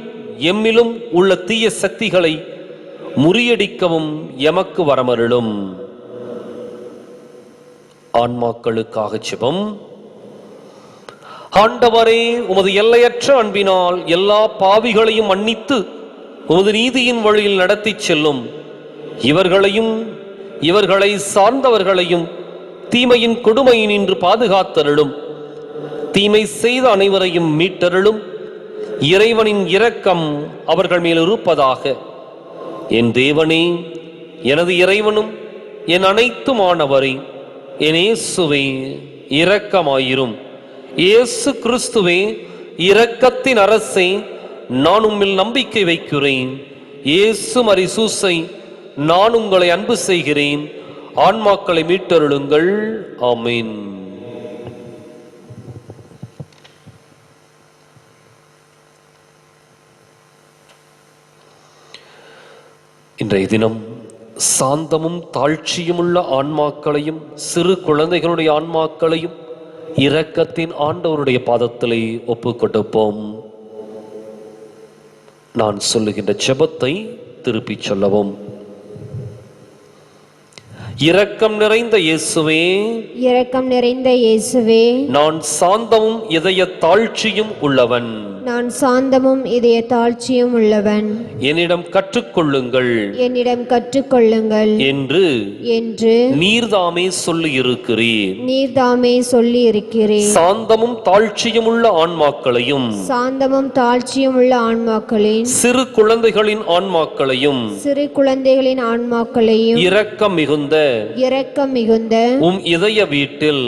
எம்மிலும் உள்ள தீய சக்திகளை முறியடிக்கவும் எமக்கு வரமருளும். ஆன்மாக்களுக்காக ஜெபம். ஆண்டவரே, உமது எல்லையற்ற அன்பினால் எல்லா பாவிகளையும் மன்னித்து உமது நீதியின் வழியில் நடத்தி செல்லும். இவர்களையும் இவர்களை சார்ந்தவர்களையும் தீமையின் கொடுமையினின்று பாதுகாத்தருளும். தீமை செய்த அனைவரையும் மீட்டருளும். இறைவனின் இரக்கம் அவர்கள் மேல் இருப்பதாக. என் தேவனே, எனது இறைவனும் என் அனைத்துமானவரே, என் இயேசுவே இரக்கமாயிரும். இயேசு கிறிஸ்துவே இரக்கத்தின் அரசே, நான் உம்மில் நம்பிக்கை வைக்கிறேன். இயேசு மரிசூசை, நான் உங்களை அன்பு செய்கிறேன். ஆன்மாக்களை மீட்டருளுங்கள். ஆமென். இன்றைய தினம் சாந்தமும் தாழ்ச்சியுமுள்ள ஆன்மாக்களையும் சிறு குழந்தைகளுடைய ஆன்மாக்களையும் இரக்கத்தின் ஆண்டவருடைய பாதத்திலே ஒப்புக் கொடுப்போம். நான் சொல்லுகின்ற ஜெபத்தை திருப்பிச் சொல்லவும். இரக்கம் நிறைந்த இயேசுவே, இரக்கம் நிறைந்த இயேசுவே, நான் சாந்தமும் இதய தாழ்ச்சியும் உள்ளவன். நான் சாந்தமும் இதய தாழ்ச்சியும் உள்ளவன். என்னிடம் கற்றுக்கொள்ளுங்கள், என்னிடம் கற்றுக்கொள்ளுங்கள் என்று நீர்தாமே சொல்லி இருக்கிறீர். நீர்தாமே சொல்லி இருக்கிறேன். சாந்தமும் தாழ்ச்சியும் உள்ள ஆன்மாக்களையும், சாந்தமும் தாழ்ச்சியும் உள்ள ஆன்மாக்களின், சிறு குழந்தைகளின் ஆன்மாக்களையும், சிறு குழந்தைகளின் ஆன்மாக்களையும் இரக்கம் மிகுந்த உம் இதய வீட்டில்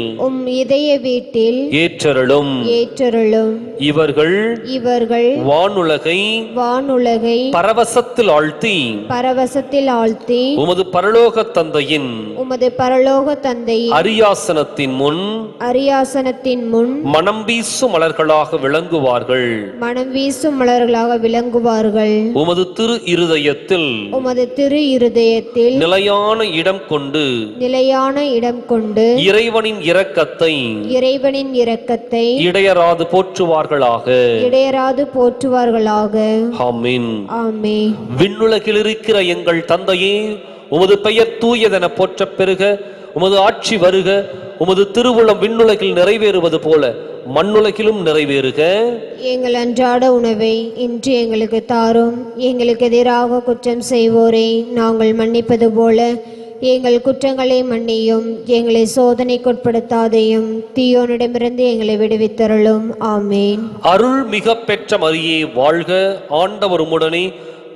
ஏற்றருளும். இவர்கள் வானுலகை பரவசத்தில் ஆழ்த்தி உமது பரலோக தந்தையின் அரியாசனத்தின் முன் மனம் வீசும் மலர்களாக விளங்குவார்கள். உமது திரு இருதயத்தில் நிலையான இடம் கொண்டு இறைவனின் இரக்கத்தை இடையராது போற்றுவார்களாக. ஆமென். ஆமென். விண்ணுலகில் இருக்கிற எங்கள் தந்தையே, உமது பெயர் தூயதென போற்றப் பெறுக. உமது ஆட்சி வருக. உமது திருவுளம் விண்ணுலகில் நிறைவேறுவது போல மண்ணுலகிலும் நிறைவேறுக. எங்கள் அன்றாட உணவை இன்று எங்களுக்கு தாரும். எங்களுக்கு எதிராக குற்றம் செய்வோரை நாங்கள் மன்னிப்பது போல எங்கள் குற்றங்களை மன்னியும். எங்களை சோதனைக்குட்படுத்தாதையும், தீயோனிடமிருந்து எங்களை விடுவித்தருளும். ஆமென். அருள் மிக பெற்ற மரியே வாழ்க. ஆண்டவர் உம்முடனே,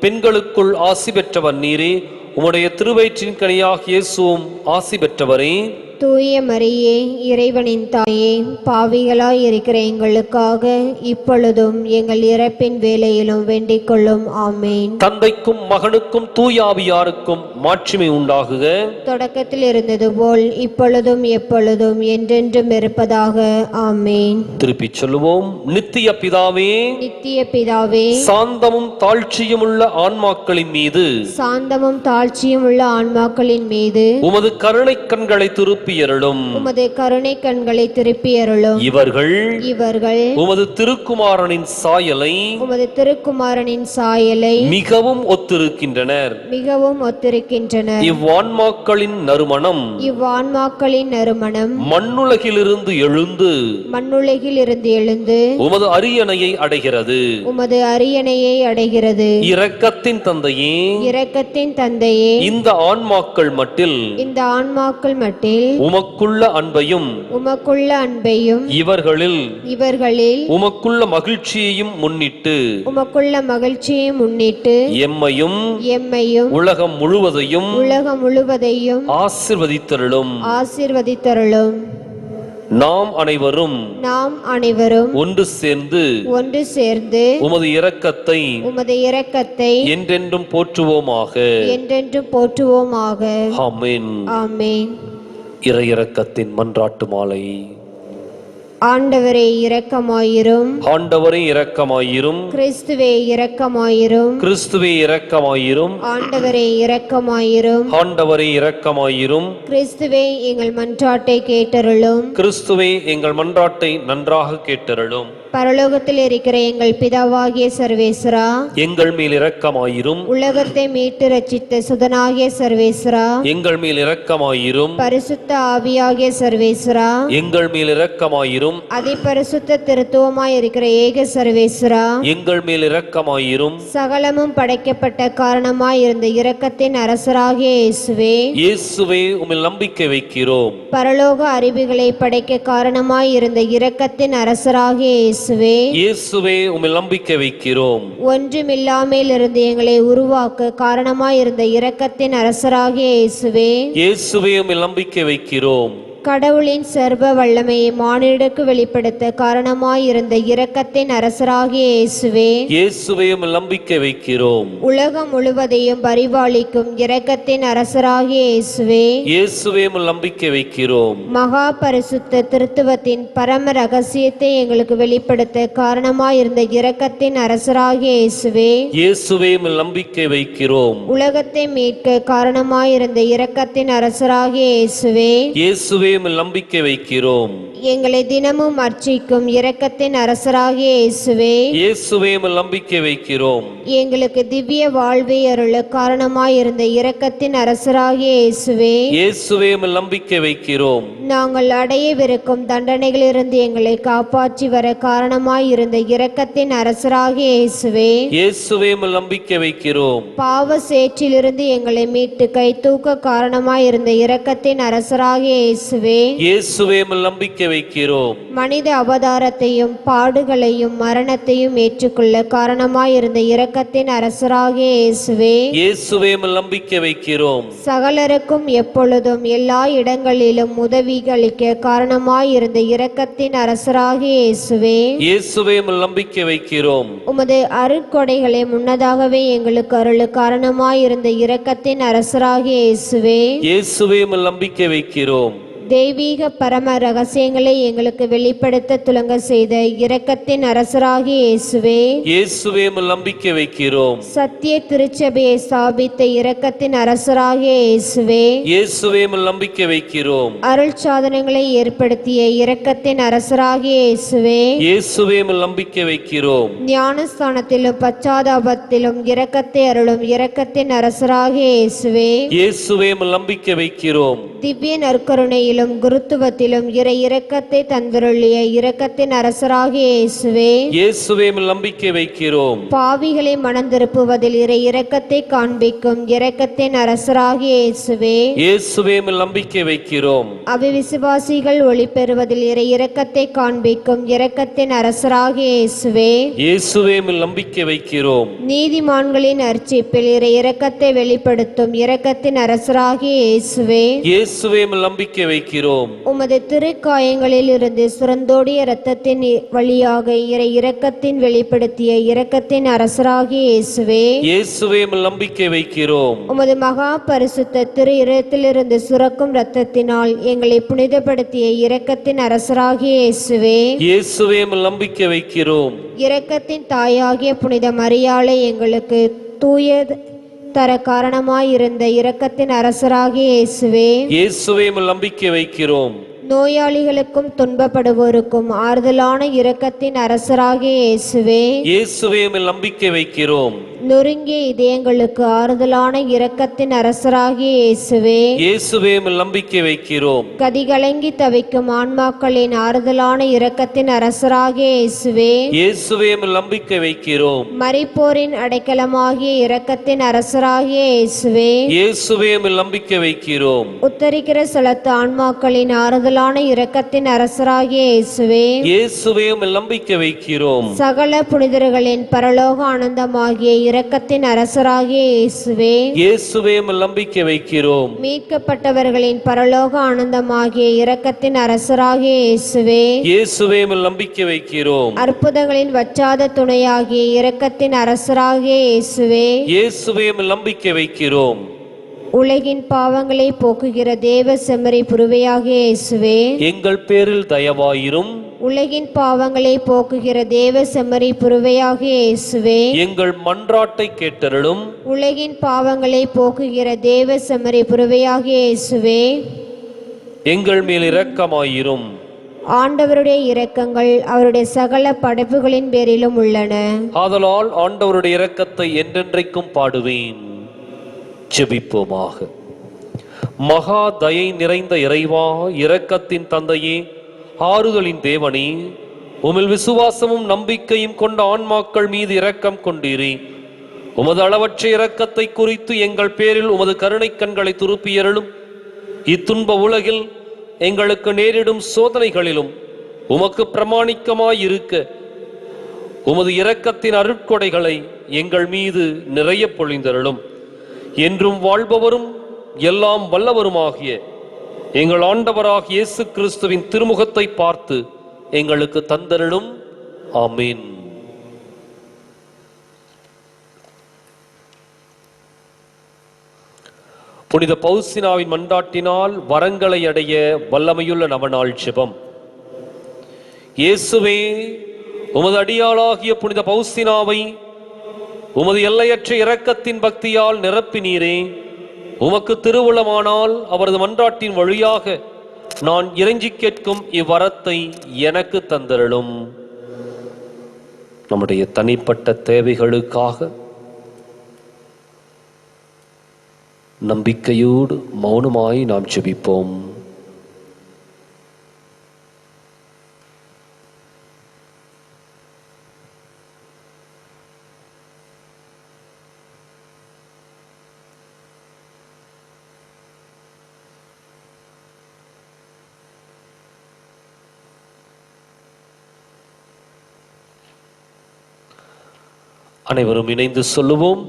பெண்களுக்குள் ஆசி பெற்றவர் நீரே. உம்முடைய திருவயிற்றின் கனியாகிய இயேசுவும் ஆசி பெற்றவரே. தூய மரியே, இறைவனின் தாயே, பாவிகளாய் இருக்கிற எங்களுக்காக இப்பொழுதும் எங்கள் இறப்பின் வேளையிலும் வேண்டிக் கொள்ளும். ஆமென். தந்தைக்கும் மகனுக்கும் தூய ஆவியாருக்கும் மாட்சிமை உண்டாகுக. தொடக்கத்தில் இருந்தது போல் இப்பொழுதும் எப்பொழுதும் என்றென்றும் இருப்பதாக. ஆமென். திருப்பிச் சொல்லுவோம். நித்திய பிதாவே, நித்திய பிதாவே, சாந்தமும் தாழ்ச்சியும் உள்ள ஆன்மாக்களின் மீது உமது கருணை கண்களை திருப்பியருளும். இவர்கள் உமது திருக்குமாரனின் சாயலை மிகவும் ஒத்திருக்கின்றனர். இவ்வான்மாக்களின் நறுமணம் மண்ணுலகிலிருந்து எழுந்து உமது அரியணையை அடைகிறது. இரக்கத்தின் தந்தையே, இந்த ஆன்மாக்கள் மட்டில் உமக்குள்ள அன்பையும் இவர்களில் உமக்குள்ள மகிழ்ச்சியையும் முன்னிட்டு எம்மையும் உலகம் முழுவதையும் ஆசீர்வதித்தருளும். நாம் அனைவரும் ஒன்று சேர்ந்து உமது இரக்கத்தை என்றென்றும் போற்றுவோமாக. ஆமென். ஆமென். இறை இரக்கத்தின் மன்றாட்டு மாலை. ஆண்டவரே இரக்கமாயிரும். ஆண்டவரே இரக்கமாயிரும். கிறிஸ்துவே இரக்கமாயிரும். கிறிஸ்துவே இரக்கமாயிரும். ஆண்டவரே இரக்கமாயிரும். ஆண்டவரே இரக்கமாயிரும். கிறிஸ்துவே எங்கள் மன்றாட்டை கேட்டருளும். கிறிஸ்துவே எங்கள் மன்றாட்டை நன்றாக கேட்டருளும். பரலோகத்தில் இருக்கிற எங்கள் பிதாவாகிய சர்வேஸ்வரா, எங்கள் மேல் இரக்கமாயிரும். உலகத்தை மீட்டு ரட்சித்த சுதனாகிய சர்வேஸ்வரா, எங்கள் மேல் இரக்கமாயிரும். பரிசுத்த ஆவியாகிய சர்வேஸ்வரா, எங்கள் மேல் இரக்கமாயிரும். அதிபரிசுத்த திருத்துவமாய் இருக்கிற ஏக சர்வேஸ்வரா, எங்கள் மேல் இரக்கமாயிரும். சகலமும் படைக்கப்பட்ட காரணமாய் இருந்த இரக்கத்தின் அரசராகிய இயேசுவே, உம்மில் நம்பிக்கை வைக்கிறோம். பரலோக அறிவுகளை படைக்க காரணமாய் இருந்த இரக்கத்தின் அரசராகிய இயேசுவே, உம்மில் நம்பிக்கை வைக்கிறோம். ஒன்றுமில்லாமல் இருந்து எங்களை உருவாக்க காரணமாய் இருந்த இரக்கத்தின் அரசராகிய இயேசுவே, உம்மில் நம்பிக்கை வைக்கிறோம். கடவுளின் சர்வ வல்லமையை மானிடருக்கு வெளிப்படுத்த காரணமாயிருந்த இரக்கத்தின் அரசராகிய இயேசுவே, இயேசுவே உம்மில் நம்பிக்கை வைக்கிறோம். உலகம் முழுவதையும் பரிபாலிக்கும் இரக்கத்தின் அரசராகிய இயேசுவே, இயேசுவே உம்மில் நம்பிக்கை வைக்கிறோம். மகா பரிசுத்த திருத்துவத்தின் பரம ரகசியத்தை எங்களுக்கு வெளிப்படுத்த காரணமாயிருந்த இரக்கத்தின் அரசராகிய இயேசுவே, இயேசுவே உம்மில் நம்பிக்கை வைக்கிறோம். உலகத்தை மீட்க காரணமாயிருந்த இரக்கத்தின் அரசராகிய இயேசுவே, இயேசுவே உம்மில் நம்பிக்கை வைக்கிறோம். எங்களை தினமும் அர்ச்சிக்கும் இரக்கத்தின் அரசராகிய இயேசுவே, இயேசுவே உம்மில் நம்பிக்கை வைக்கிறோம். எங்களுக்கு திவ்ய வாழ்வை அருள காரணமாயிருந்த இரக்கத்தின் அரசராகிய இயேசுவே, இயேசுவே உம்மில் நம்பிக்கை வைக்கிறோம். நாங்கள் அடையவிருக்கும் தண்டனைகளிலிருந்து எங்களை காப்பாற்றி வர காரணமாயிருந்த இரக்கத்தின் அரசராகிய இயேசுவே, இயேசுவே உம்மில் நம்பிக்கை வைக்கிறோம். பாவ சேற்றிலிருந்து எங்களை மீட்டு கை தூக்க காரணமாயிருந்த இரக்கத்தின் அரசராகிய இயேசுவே, இயேசுவே உம்மில் நம்பிக்கை வைக்கிறோம். மனித அவதாரத்தையும் பாடுகளையும் மரணத்தையும் ஏற்றுக்கொள்ள காரணமாயிருந்த இரக்கத்தின் அரசராகிய இயேசுவே, இயேசுவே உம்மில் நம்பிக்கை வைக்கிறோம். சகலருக்கும் எப்பொழுதும் எல்லா இடங்களிலும் உதவிகளிக்க காரணமாயிருந்த இரக்கத்தின் அரசராகிய இயேசுவே, இயேசுவே உம்மில் நம்பிக்கை வைக்கிறோம். உமது அருட்கொடைகளை முன்னதாகவே எங்களுக்கு அருள காரணமாயிருந்த இரக்கத்தின் அரசராகிய இயேசுவே, இயேசுவே உம்மில் நம்பிக்கை வைக்கிறோம். தெய்வீக பரம ரகசியங்களை எங்களுக்கு வெளிப்படுத்த துலங்க செய்த இரக்கத்தின் அரசராகிய இயேசுவே, இயேசுவே உம்மில் நம்பிக்கை வைக்கிறோம். சத்திய திருச்சபையை ஸ்தாபித்த இரக்கத்தின் அரசராகிய இயேசுவே, இயேசுவே உம்மில் நம்பிக்கை வைக்கிறோம். அருள் சாதனங்களை ஏற்படுத்திய இரக்கத்தின் அரசராகிய இயேசுவே, இயேசுவே உம்மில் நம்பிக்கை வைக்கிறோம். ஞானஸ்தானத்திலும் பச்சாதாபத்திலும் இரக்கத்தை அருளும் இரக்கத்தின் அரசராகிய இயேசுவே, இயேசுவே உம்மில் நம்பிக்கை வைக்கிறோம். திவ்ய நற்கருணையிலும் குருத்துவத்திலும் இரக்கத்தை தந்தருளிய இரக்கத்தின் அரசராகிய இயேசுவே, இயேசுவே உம்மில் நம்பிக்கை வைக்கிறோம். பாவிகளை மனந்திருப்புவதில் இரக்கத்தை காண்பிக்கும் இரக்கத்தின் அரசராகிய இயேசுவே, இயேசுவே உம்மில் நம்பிக்கை வைக்கிறோம். அவிவிசுவாசிகள் ஒளி பெறுவதில் இரக்கத்தை காண்பிக்கும் இரக்கத்தின் அரசராகிய இயேசுவே, இயேசுவே உம்மில் நம்பிக்கை வைக்கிறோம். நீதிமான்களின் அர்ச்சிப்பில் இரக்கத்தை வெளிப்படுத்தும் இரக்கத்தின் அரசராகிய இயேசுவே, இயேசுவே உம்மில் நம்பிக்கை வைக்கிறோம். உமது திருக்காயங்களில் இருந்து சுரந்தோடிய இரத்தத்தின் வழியாக இரக்கத்தின் வெளிப்படுத்திய இரக்கத்தின் அரசராகிய இயேசுவே, இயேசுவே உம்மில் நம்பிக்கை வைக்கிறோம். உமது மகா பரிசுத்த திரு இதயத்திலிருந்து சுரக்கும் இரத்தத்தினால் எங்களை புனிதப்படுத்திய இரக்கத்தின் அரசராகிய இயேசுவே, இயேசுவே உம்மில் நம்பிக்கை வைக்கிறோம். இரக்கத்தின் தாயாகிய புனித மரியாளை எங்களுக்கு தூய தர காரணமாயிருந்த இரக்கத்தின் அரசராகிய இயேசுவே, இயேசுவே உம்மில் நம்பிக்கை வைக்கிறோம். நோயாளிகளுக்கும் துன்பப்படுவோருக்கும் ஆறுதலான இரக்கத்தின் அரசராகிய இயேசுவே, இயேசுவே உம்மில் நம்பிக்கை வைக்கிறோம். நொறுங்கிய இதயங்களுக்கு ஆறுதலான இரக்கத்தின் அரசராகிய இயேசுவே, இயேசுவே உம்மில் நம்பிக்கை வைக்கிறோம். கதிகலங்கி தவிக்கும் ஆன்மாக்களின் ஆறுதலான இரக்கத்தின் அரசராகிய இயேசுவே, இயேசுவே உம்மில் நம்பிக்கை வைக்கிறோம். மரிப்போரின் அடைக்கலமாகிய இரக்கத்தின் அரசராகிய இயேசுவே, இயேசுவே உம்மில் நம்பிக்கை வைக்கிறோம். உத்தரிக்கிற சலத்து ஆன்மாக்களின் ஆறுதலான இரக்கத்தின் அரசராகிய இயேசுவே, இயேசுவே உம்மில் நம்பிக்கை வைக்கிறோம். சகல புனிதர்களின் பரலோக ஆனந்தமாகிய இரக்கத்தின் அரசராகிய இயேசுவே, இயேசுவே உம்மில் நம்பிக்கை வைக்கிறோம். மீட்கப்பட்டவர்களின் பரலோக ஆனந்தமாகிய இரக்கத்தின் அரசராகிய இயேசுவே, இயேசுவே உம்மில் நம்பிக்கை வைக்கிறோம். அற்புதங்களின் வற்றாத துணையாகிய இரக்கத்தின் அரசராகிய இயேசுவே, இயேசுவே உம்மில் நம்பிக்கை வைக்கிறோம். உலகின் பாவங்களை போக்குகிற தேவ செம்மறி புருவையாகிய இயேசுவே, எங்கள் பேரில் தயவாயிரும். உலகின் பாவங்களை போக்குகிற தேவ செம்மறி புருவையாகிய இயேசுவே, எங்கள் மன்றாட்டை கேட்டருளும். உலகின் பாவங்களை போக்குகிற தேவ செம்மறி புருவையாகிய இயேசுவே, எங்கள் மேல் இரக்கமாயிரும். ஆண்டவருடைய இரக்கங்கள் அவருடைய சகல படைப்புகளின் பேரிலும் உள்ளன. ஆதலால் ஆண்டவருடைய இரக்கத்தை என்றென்றைக்கும் பாடுவேன். ஜெபிப்போமாக. மகா தயை நிறைந்த இறைவா, இரக்கத்தின் தந்தையே, ஆறுதலின் தேவனே, உமிழ் விசுவாசமும் நம்பிக்கையும் கொண்ட ஆன்மாக்கள் மீது இரக்கம் கொண்டீரே. உமது அளவற்ற இரக்கத்தை குறித்து எங்கள் பேரில் உமது கருணை கண்களை துருப்பியருளும். இத்துன்ப உலகில் எங்களுக்கு நேரிடும் சோதனைகளிலும் உமக்கு பிரமாணிக்கமாயிருக்க உமது இரக்கத்தின் அருட்கொடைகளை எங்கள் மீது நிறைய பொழிந்தருளும். என்றும் வாழ்பவரும் எல்லாம் வல்லவருமாகிய எங்கள் ஆண்டவராகிய இயேசு கிறிஸ்துவின் திருமுகத்தை பார்த்து எங்களுக்கு தந்தருளும். ஆமீன். புனித பவுசினாவின் மன்றாட்டினால் வரங்களை அடைய வல்லமையுள்ள நவநாள் ஜெபம். இயேசுவே, உமது அடியாளாகிய புனித பவுசினாவை உமது எல்லையற்ற இரக்கத்தின் பக்தியால் நிரப்பினீரே. உமக்கு திருவுளமானால் அவரது மன்றாட்டின் வழியாக நான் இறைஞ்சி கேட்கும் இவ்வரத்தை எனக்கு தந்தருளும். நம்முடைய தனிப்பட்ட தேவைகளுக்காக நம்பிக்கையோடு மௌனமாய் நாம் ஜெபிப்போம். அனைவரும் இணைந்து சொல்லுவோம்.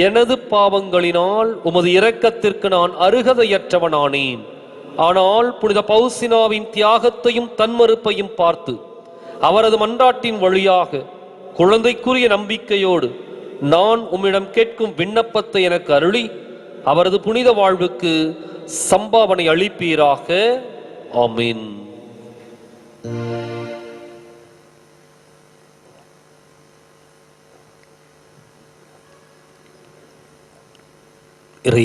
எனது பாவங்களினால் உமது இரக்கத்திற்கு நான் அருகதையற்றவனானேன். ஆனால் புனித பவுசினாவின் தியாகத்தையும் தன்மறுப்பையும் பார்த்து அவரது மன்றாட்டின் வழியாக குழந்தைக்குரிய நம்பிக்கையோடு நான் உம்மிடம் கேட்கும் விண்ணப்பத்தை எனக்கு அருளி அவரது புனித வாழ்வுக்கு சம்பாவனை அளிப்பீராக. ஆமீன்.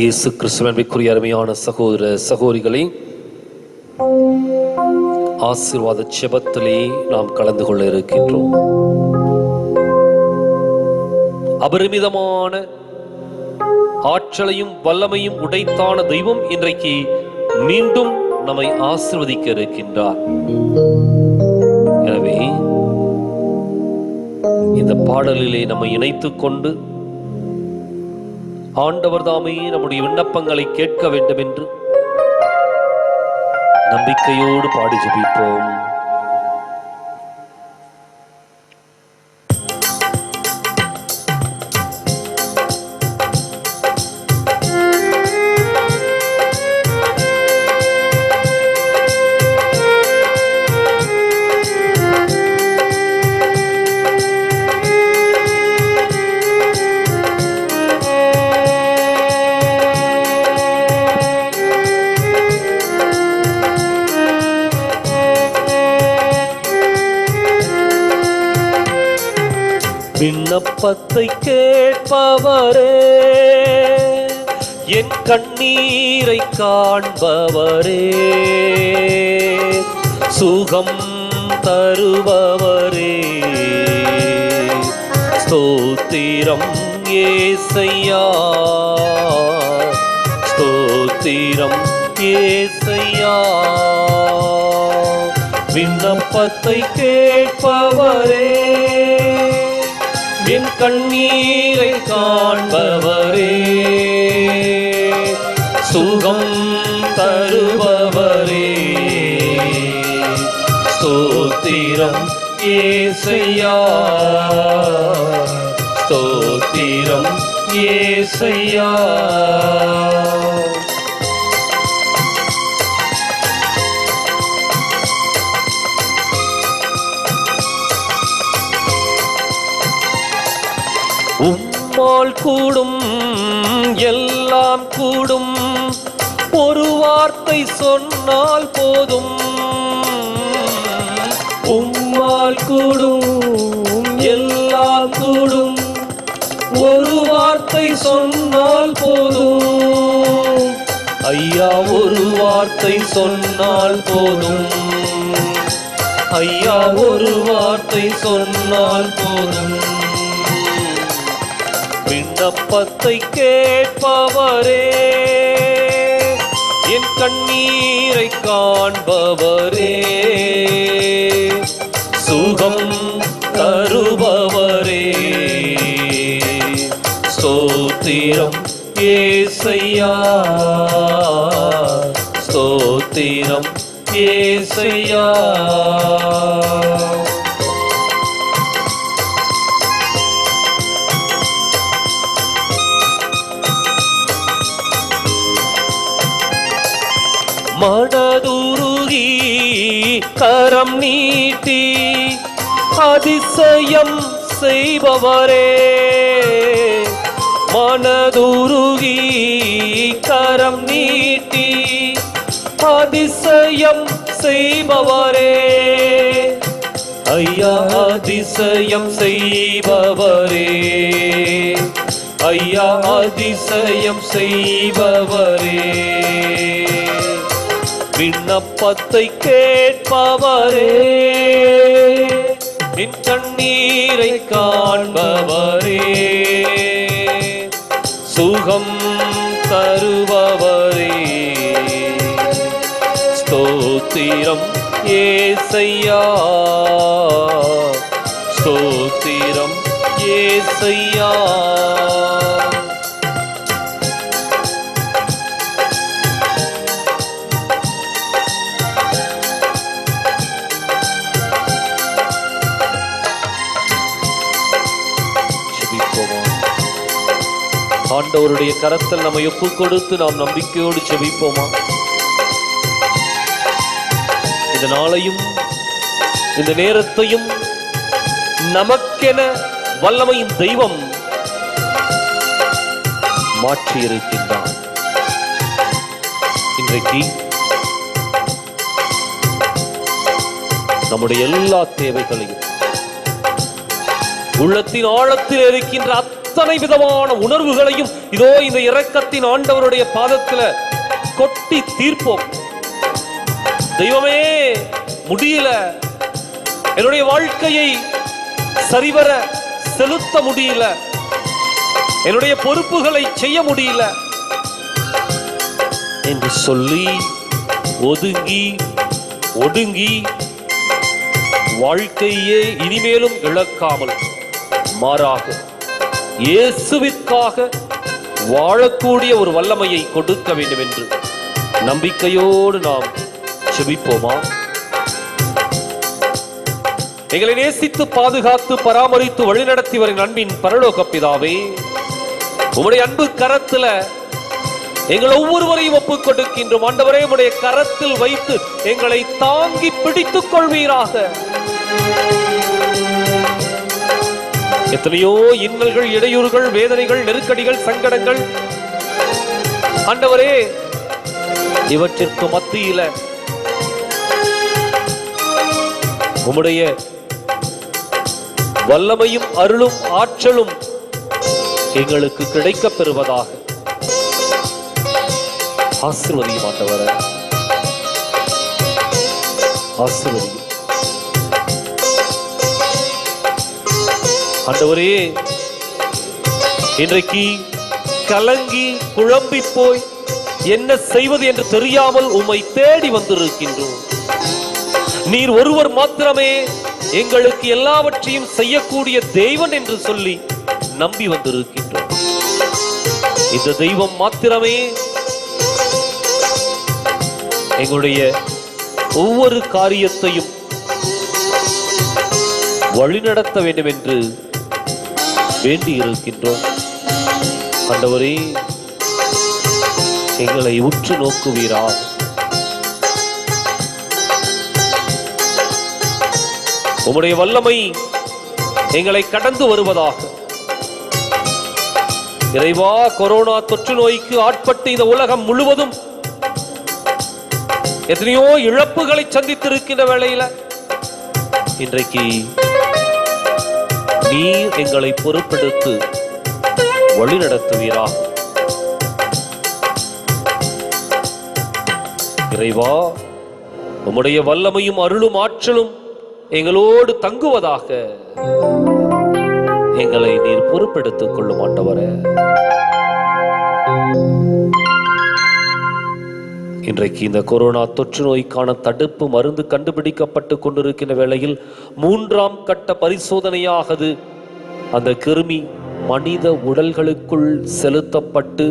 இயேசு கிறிஸ்துவின் அருமையான சகோதர சகோதரிகளை, ஆசீர்வாத ஜெபத்திலே நாம் கலந்து கொள்ள இருக்கின்றோம். அபரிமிதமான ஆற்றலையும் வல்லமையும் உடைத்தான தெய்வம் இன்றைக்கு மீண்டும் நம்மை ஆசீர்வதிக்க இருக்கின்றார். எனவே இந்த பாடலிலே நம்மை இணைத்துக் கொண்டு ஆண்டவர் தாமே நம்முடைய விண்ணப்பங்களை கேட்க வேண்டும் என்று நம்பிக்கையோடு பாடி ஜெபிப்போம். விண்ணப்பத்தை கேட்பவரே, என் கண்ணீரை காண்பவரே, சுகம் தருபவரே, ஸ்தோத்திரம் ஏசையா, ஸ்தோத்திரம் ஏசையா. விண்ணப்பத்தை கேட்பவரே, என் கண்ணீரை காண்பவரே, சுகம் தருபவரே, ஸ்தோத்திரம் ஏசையா, ஸ்தோத்திரம் ஏசையா. உம்மால் கூடும் எல்லாம் கூடும், ஒரு வார்த்தை சொன்னால் போதும். உம்மால் கூடும் எல்லாம் கூடும், ஒரு வார்த்தை சொன்னால் போதும். ஐயா, ஒரு வார்த்தை சொன்னால் போதும். ஐயா, ஒரு வார்த்தை சொன்னால் போதும். விண்ணப்பத்தை கேட்பவரே, என் கண்ணீரை காண்பவரே, சுகம் தருபவரே, ஸ்தோத்திரம் ஏசையா, ஸ்தோத்திரம் ஏசையா. மனதுருகி கரம் நீட்டி அதிசயம் செய்பவரே, மனதுருகி கரம் நீட்டி அதிசயம் செய்பவரே, ஐயா அதிசயம் செய்பவரே, ஐயா அதிசயம் செய்பவரே, விண்ணப்பத்தை கேட்பவரே, என் கண்ணீரை காண்பவரே, சுகம் தருபவரே, ஸ்தோத்திரம் ஏசையா, ஸ்தோத்திரம் ஏசையா. ஆண்டவருடைய கரத்தில் நம்மை ஒப்பு கொடுத்து நாம் நம்பிக்கையோடு செபிப்போமா? இந்த நாளையும் இந்த நேரத்தையும் நமக்கென வல்லமையின் தெய்வம் மாற்றி இருக்கின்றார். இன்றைக்கு நம்முடைய எல்லா தேவைகளையும், உள்ளத்தின் ஆழத்தில் இருக்கின்ற அத்தனை விதமான உணர்வுகளையும் இதோ இந்த இரக்கத்தின் ஆண்டவருடைய பாதத்தில் கொட்டி தீர்ப்போம். தெய்வமே, முடியல, என்னுடைய வாழ்க்கையை சரிவர செலுத்த முடியல, என்னுடைய பொறுப்புகளை செய்ய முடியல என்று சொல்லி ஒதுங்கி ஒடுங்கி வாழ்க்கையே இனிமேலும் இழக்காமல் மாறாக இயேசுவிற்காக வாழக்கூடிய ஒரு வல்லமையை கொடுக்க வேண்டும் என்று நம்பிக்கையோடு நாம் செபிப்போமா? எங்களை நேசித்து பாதுகாத்து பராமரித்து வழிநடத்தி வரும் அன்பின் பரலோக பிதாவே, உம்முடைய அன்பு கரத்துல எங்கள் ஒவ்வொருவரையும் ஒப்புக் கொடுக்கின்றோம். ஆண்டவரே, உம்முடைய கரத்தில் வைத்து எங்களை தாங்கி பிடித்துக் கொள்வீராக. எத்தனையோ இன்னல்கள், இடையூறுகள், வேதனைகள், நெருக்கடிகள், சங்கடங்கள், ஆண்டவரே, இவற்றிற்கு மத்தியில உம்முடைய வல்லமையும் அருளும் ஆற்றலும் எங்களுக்கு கிடைக்கப் பெறுவதாக ஆசீர்வதியும். ஆண்டவரே, ஆசீர்வதியும். ஆண்டவரே, இன்றைக்கு கலங்கி குழம்பி போய் என்ன செய்வது என்று தெரியாமல் உம்மை தேடி வந்திருக்கின்றோம். நீர் ஒருவர் மாத்திரமே எங்களுக்கு எல்லாவற்றையும் செய்யக்கூடிய தெய்வன் என்று சொல்லி நம்பி வந்திருக்கின்றோம். இந்த தெய்வம் மாத்திரமே எங்களுடைய ஒவ்வொரு காரியத்தையும் வழிநடத்த வேண்டும் என்று வேண்டி இருக்கின்றோம். ஆண்டவரே, எங்களை உற்று நோக்குவீரா. உம்முடைய வல்லமை எங்களை கடந்து வருவதாக. இறைவா, கொரோனா தொற்று நோய்க்கு ஆட்பட்டு இந்த உலகம் முழுவதும் எத்தனையோ இழப்புகளை சந்தித்திருக்கின்ற வேளையில இன்றைக்கு நீர் எங்களை பொறுப்பெடுத்து வழி நடத்துவீராக. இறைவா, உம்முடைய வல்லமையும் அருளும் ஆற்றலும் எங்களோடு தங்குவதாக. எங்களை நீர் பொறுப்பெடுத்துக் கொள்ளும் ஆண்டவரே. இன்றைக்கு இந்த கொரோனா தொற்று நோய்க்கான தடுப்பு மருந்து கண்டுபிடிக்கப்பட்டு கொண்டிருக்கின்ற வேளையில் 3ஆம் கட்ட பரிசோதனையாகது அந்த கிருமி மனித உடல்களுக்குள் செலுத்தப்பட்டு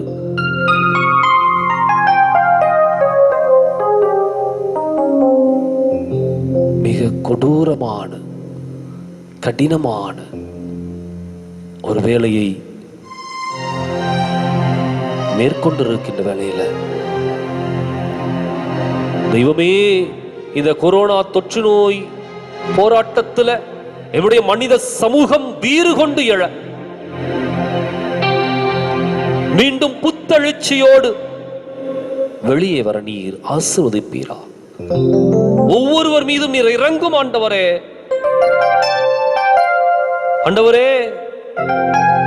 மிக கொடூரமான கடினமான ஒரு வேலையை மேற்கொண்டிருக்கின்ற வேளையில தெய்வமே, இந்த கொரோனா தொற்று நோய் போராட்டத்தில் என்னுடைய மனித சமூகம் வீறு கொண்டு எழ மீண்டும் புத்தெழுச்சியோடு வெளியே வர நீர் ஆசீர்வதிப்பீரா. ஒவ்வொருவர் மீதும் நீர் இறங்கும் ஆண்டவரே. ஆண்டவரே,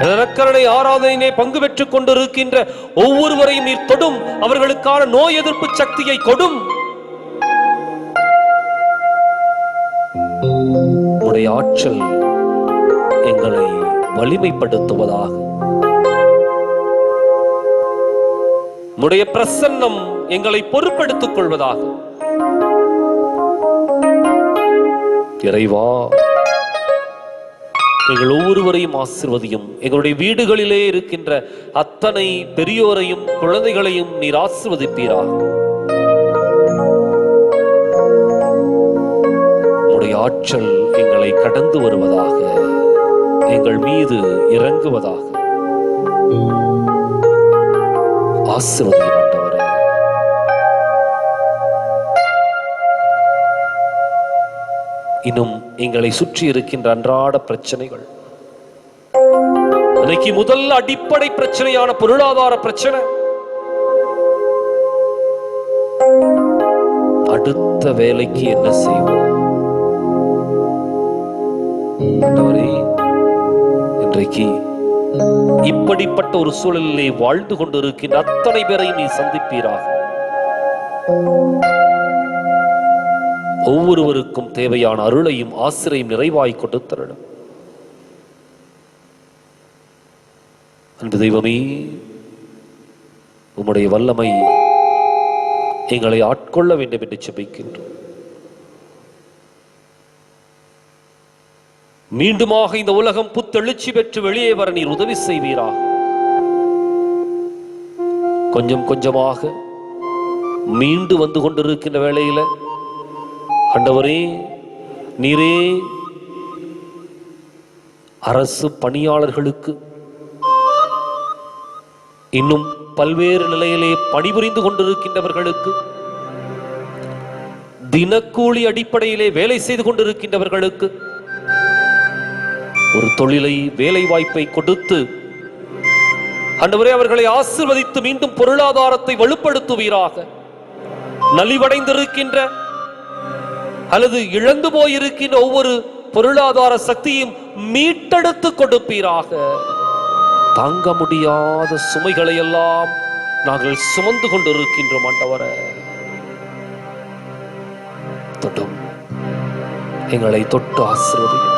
நற்கருணை ஆராதனை பங்கு பெற்றுக் கொண்டிருக்கின்ற ஒவ்வொருவரையும் நீர் தொடும். அவர்களுக்கான நோய் எதிர்ப்பு சக்தியை கொடும். உடைய ஆற்றல் எங்களை வலிமைப்படுத்துவதாக, உடைய பிரசன்னம் எங்களை பொறுப்பெடுத்துக் கொள்வதாக. இறைவா, எங்கள் ஒவ்வொருவரையும் ஆசீர்வதியும். எங்களுடைய வீடுகளிலே இருக்கின்ற அத்தனை பெரியோரையும் குழந்தைகளையும் நீர் ஆசீர்வதிப்பீராக. உடைய ஆற்றல் எங்களை கடந்து வருவதாக, எங்கள் மீது இறங்குவதாக. ஆசீர்வதியும் ஆண்டவரே. இன்னும் எங்களை சுற்றி இருக்கின்ற அன்றாட பிரச்சனைகள், இன்னைக்கு முதல் அடிப்படை பிரச்சனையான பொருளாதார பிரச்சனை, அடுத்த வேலைக்கு என்ன செய்வோம் ஆண்டவரே? இன்றைக்கு இப்படிப்பட்ட ஒரு சூழலிலே வாழ்ந்து கொண்டிருக்கின்ற அத்தனை பேரையும் நீ சந்திப்பீராக. ஒவ்வொருவருக்கும் தேவையான அருளையும் ஆசிரையும் நிறைவாய் கொடுத்தருளும். அன்பு தெய்வமே, உம்முடைய வல்லமை எங்களை ஆட்கொள்ள வேண்டும் என்று ஜெபிக்கின்றோம். மீண்டுமாக இந்த உலகம் புத்தெழுச்சி பெற்று வெளியே வர நீர் உதவி செய்வீராக. கொஞ்சம் கொஞ்சமாக மீண்டு வந்து கொண்டிருக்கின்ற வேளையில ஆண்டவரே, நீரே அரசு பணியாளர்களுக்கு, இன்னும் பல்வேறு நிலையிலே பணிபுரிந்து கொண்டிருக்கின்றவர்களுக்கு, தினக்கூலி அடிப்படையிலே வேலை செய்து கொண்டிருக்கின்றவர்களுக்கு ஒரு தொழிலை, வேலை வாய்ப்பை கொடுத்து ஆண்டவரே அவர்களை ஆசீர்வதித்து மீண்டும் பொருளாதாரத்தை வலுப்படுத்துவீராக. நலிவடைந்திருக்கின்ற அல்லது இழந்து போயிருக்கின்ற ஒவ்வொரு பொருளாதார சக்தியும் மீட்டெடுத்து கொடுப்பீராக. தாங்க முடியாத சுமைகளை எல்லாம் நாங்கள் சுமந்து கொண்டிருக்கின்றோம் ஆண்டவரே. தொட்டும் எங்களை தொட்டு ஆசீர்வதியும்.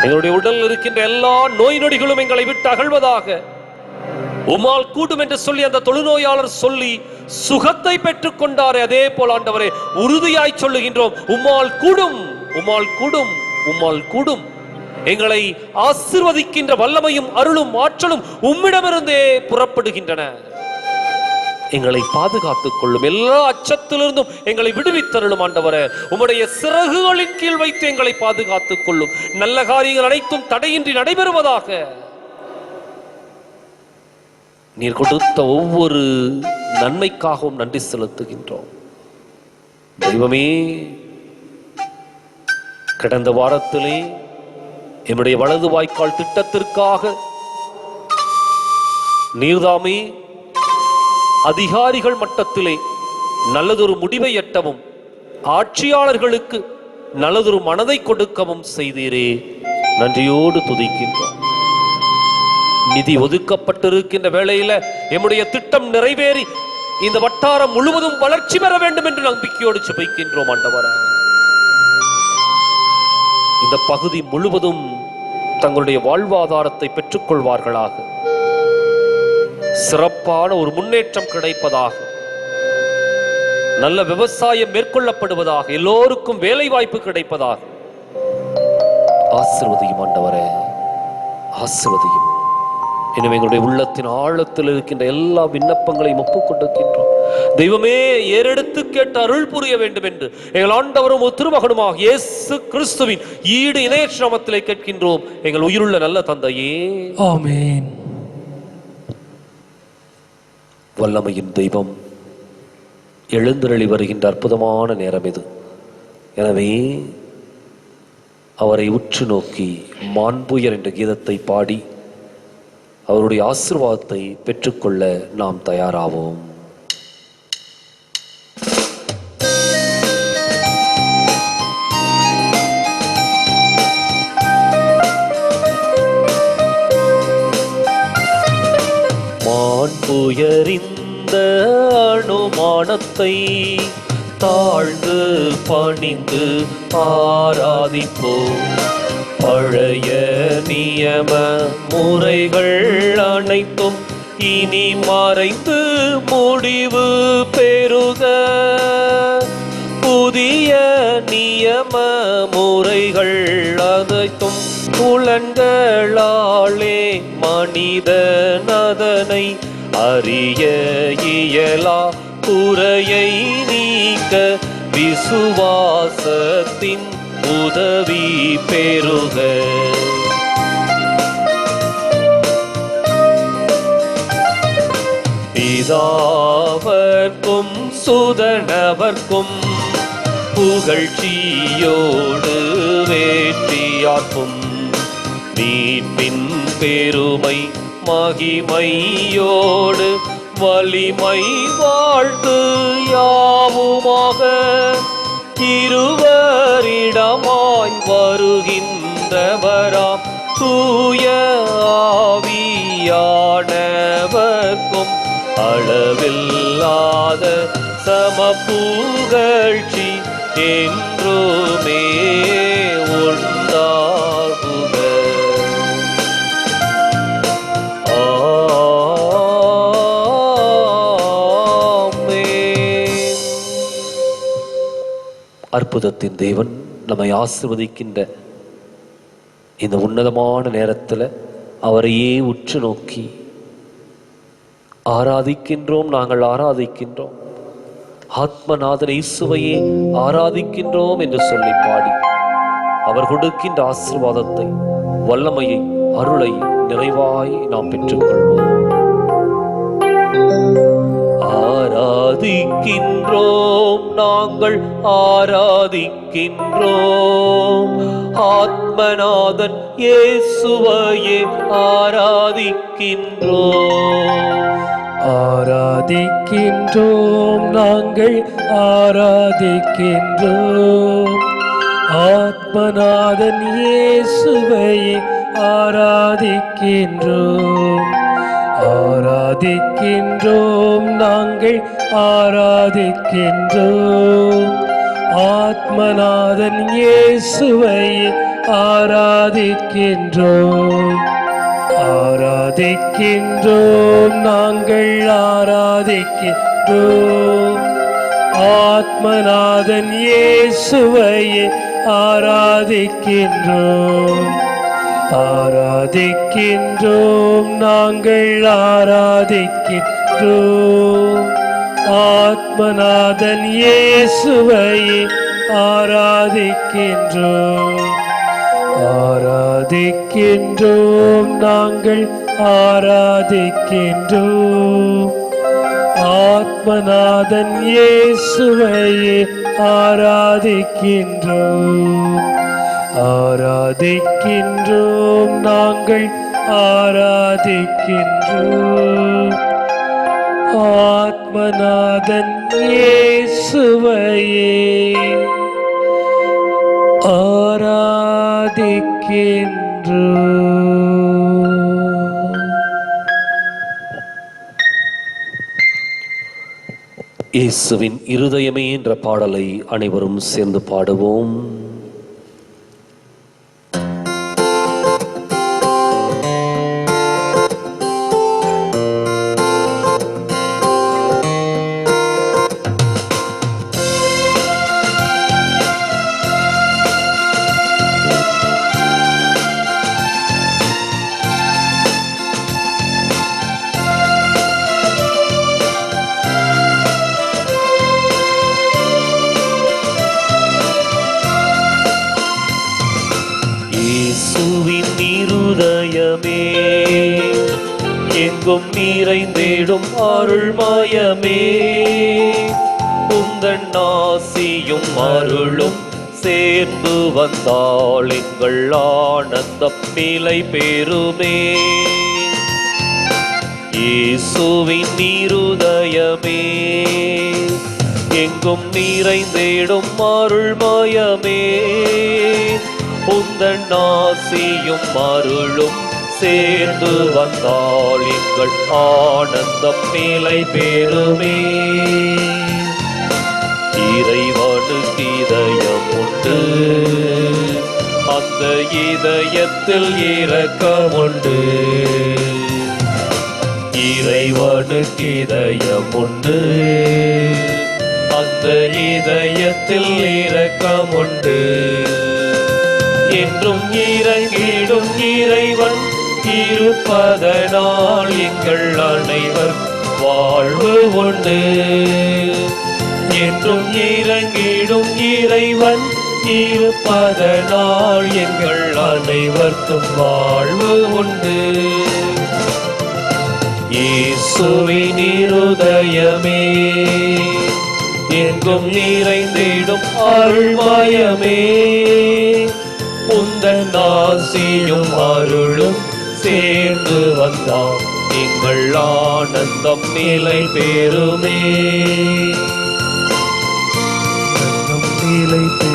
எங்களுடைய உடலில் இருக்கின்ற எல்லா நோய் நொடிகளும் எங்களை விட்டு அகழ்வதாக. உம்மால் கூடும் என்று சொல்லி அந்த தொழுநோயாளர் சொல்லி சுகத்தை பெற்றுக் கொண்டாரே, அதே போல ஆண்டவரே உறுதியாய் சொல்லுகின்றோம், உம்மால் கூடும், உம்மால் கூடும், உம்மால் கூடும். எங்களை ஆசீர்வதிக்கின்ற வல்லமையும் அருளும் ஆற்றலும் உம்மிடமிருந்தே புறப்படுகின்றன. எங்களை பாதுகாத்துக் கொள்ளும். எல்லா அச்சத்திலிருந்தும் எங்களை விடுவித்தருளும் ஆண்டவரே. உம்முடைய சிறகுகளின் கீழ் வைத்து எங்களை பாதுகாத்துக் கொள்ளும். நல்ல காரியங்கள் அனைத்தும் தடையின்றி நடைபெறுவதாக. நீர் கொடுத்த ஒவ்வொரு நன்மைக்காகவும் நன்றி செலுத்துகின்றோம் தெய்வமே. கடந்த வாரத்திலே என்னுடைய வலது வாய்க்கால் திட்டத்திற்காக நீர்தாமே அதிகாரிகள் மட்டத்திலே நல்லதொரு முடிவை எட்டவும், ஆட்சியாளர்களுக்கு நல்லதொரு மனதை கொடுக்கவும் செய்தீரே, நன்றியோடு துதிக்கின்றோம். நிதி ஒதுக்கப்பட்டிருக்கின்ற வேளையில எம்முடைய திட்டம் நிறைவேறி இந்த வட்டாரம் முழுவதும் வளர்ச்சி பெற வேண்டும் என்று நம்பிக்கையோடு ஜெபிக்கின்றோம் ஆண்டவரே. இந்த பகுதி முழுவதும் தங்களுடைய வாழ்வாதாரத்தை பெற்றுக் கொள்வார்களாக. சிறப்பான ஒரு முன்னேற்றம் கிடைப்பதாக, நல்ல விவசாயம் மேற்கொள்ளப்படுவதாக, எல்லோருக்கும் வேலை வாய்ப்பு கிடைப்பதாக. ஆசீர்வதியும் ஆண்டவரே, ஆசீர்வதியும். எனவே எங்களுடைய உள்ளத்தின் ஆழத்தில் இருக்கின்ற எல்லா விண்ணப்பங்களையும் ஒப்புக் கொண்டிருக்கின்றோம் தெய்வமே. ஏறெடுத்து கேட்டு அருள் புரிய வேண்டும் என்று எங்கள் ஆண்டவரும் திருமகனுமாக இயேசு கிறிஸ்துவின் ஈடு இணைய நாமத்திலே கேட்கின்றோம் எங்கள் உயிருள்ள நல்ல தந்தையே, ஆமென். வல்லமையின் தெய்வம், எழுந்தருளி வருகின்ற அற்புதமான நேரம் இது. எனவே அவரை உற்று நோக்கி மாண்புயர் என்ற கீதத்தை பாடி அவருடைய ஆசீர்வாதத்தை பெற்றுக்கொள்ள நாம் தயாராவோம். மாண்புயரிந்த அனுமானத்தை தாழ்ந்து பணிந்து ஆராதிப்போம். பழைய நியம முறைகள் அனைத்தும் இனி மறைந்து முடிவு பெறுக. புதிய நியம முறைகள் அனைத்தும் புலன்களாலே மனிதன் அதனை அறிய இயலா குறையை நீக்க விசுவாசத்தின் உதவி பெறுக. பிதாவர்க்கும் சுதனவர்க்கும் புகழ்ச்சியோடு வேற்றியாக்கும் மீட்பின் பெருமை மகிமையோடு வலிமை வாழ்த்து யாவுமாக. இருவரிடமாய் வருகின்றவராம் தூய ஆவியானவர்க்கும் அளவில்லாத சமபுகழ்ச்சி என்றுமே உண்டாகுக. அற்புதத்தின் தேவன் நம்மை ஆசீர்வதிக்கின்ற இந்த உன்னதமான நேரத்தில் அவரையே உற்று நோக்கி ஆராதிக்கின்றோம். நாங்கள் ஆராதிக்கின்றோம், ஆத்மநாதன் இயேசுவையே ஆராதிக்கின்றோம் என்று சொல்லி பாடி அவர் கொடுக்கின்ற ஆசீர்வாதத்தை, வல்லமையை, அருளை நிறைவாய் நாம் பெற்றுக்கொள்வோம். ஆராதிக்கின்றோம், நாங்கள் ஆராதிக்கின்றோம், ஆத்மநாதன் இயேசுவையே ஆராதிக்கின்றோம். ஆராதிக்கின்றோம், நாங்கள் ஆராதிக்கின்றோம், ஆத்மநாதன் இயேசுவையே ஆராதிக்கின்றோம். ஆராதிக்கின்றோம், நாங்கள் ஆராதிக்கின்றோம், ஆத்மநாதன் இயேசுவையே ஆராதிக்கின்றோம். ஆராதிக்கின்றோம், நாங்கள் ஆராதிக்கின்றோம், ஆத்மநாதன் இயேசுவையே ஆராதிக்கின்றோம். ஆராதிக்கின்றோம், நாங்கள் ஆராதிக்கின்றோம், ஆத்மநாதன் இயேசுவையே ஆராதிக்கின்றோம். ஆராதிக்கின்றோம், நாங்கள் ஆராதிக்கின்றோம், ஆத்மநாதன் இயேசுவையே ஆராதிக்கின்றோம். ஆராதிக்கின்றோம், நாங்கள் ஆராதிக்கின்றோம், ஆத்மநாதன் இயேசுவையே ஆராதிக்கின்றோம். இயேசுவின் இருதயமே என்ற பாடலை அனைவரும் சேர்ந்து பாடுவோம். எங்கும் நிறைந்திடும் அருள்மயமே உந்தன் ஆசியும் அருளும் சேர்ந்து வந்தாள் எங்கள் ஆனந்தம் நிலை பெறுமே. இயேசுவின் நீருதயமே, எங்கும் நிறைந்திடும் அருள்மயமே, உந்தன் ஆசியும் அருளும் சேர்ந்து வந்தாள் எங்கள் ஆனந்தம் நிலை பெறுமே. இறைவனுக்கு இதயம் உண்டு, அந்த இதயத்தில் இரக்கம் உண்டு. இறைவனுக்கு இதயம் உண்டு, அந்த இதயத்தில் இரக்கம் உண்டு. என்றும் இறங்கிடும் இறைவன் இருப்பதனால் எங்கள் அனைவர் வாழ்வு உண்டு. என்றும் இறங்கிடும் இறைவன் இருப்பதனால் எங்கள் அனைவர்க்கும் வாழ்வு உண்டு. இயேசுவின் இருதயமே, எங்கும் நிறைந்திடும் அருள்மயமே, உந்தன் ஆசியும் அருளும் சேர்ந்து வந்தால் எங்கள் ஆனந்தம் நிலை பெறுமே. நிலை பெறுமே.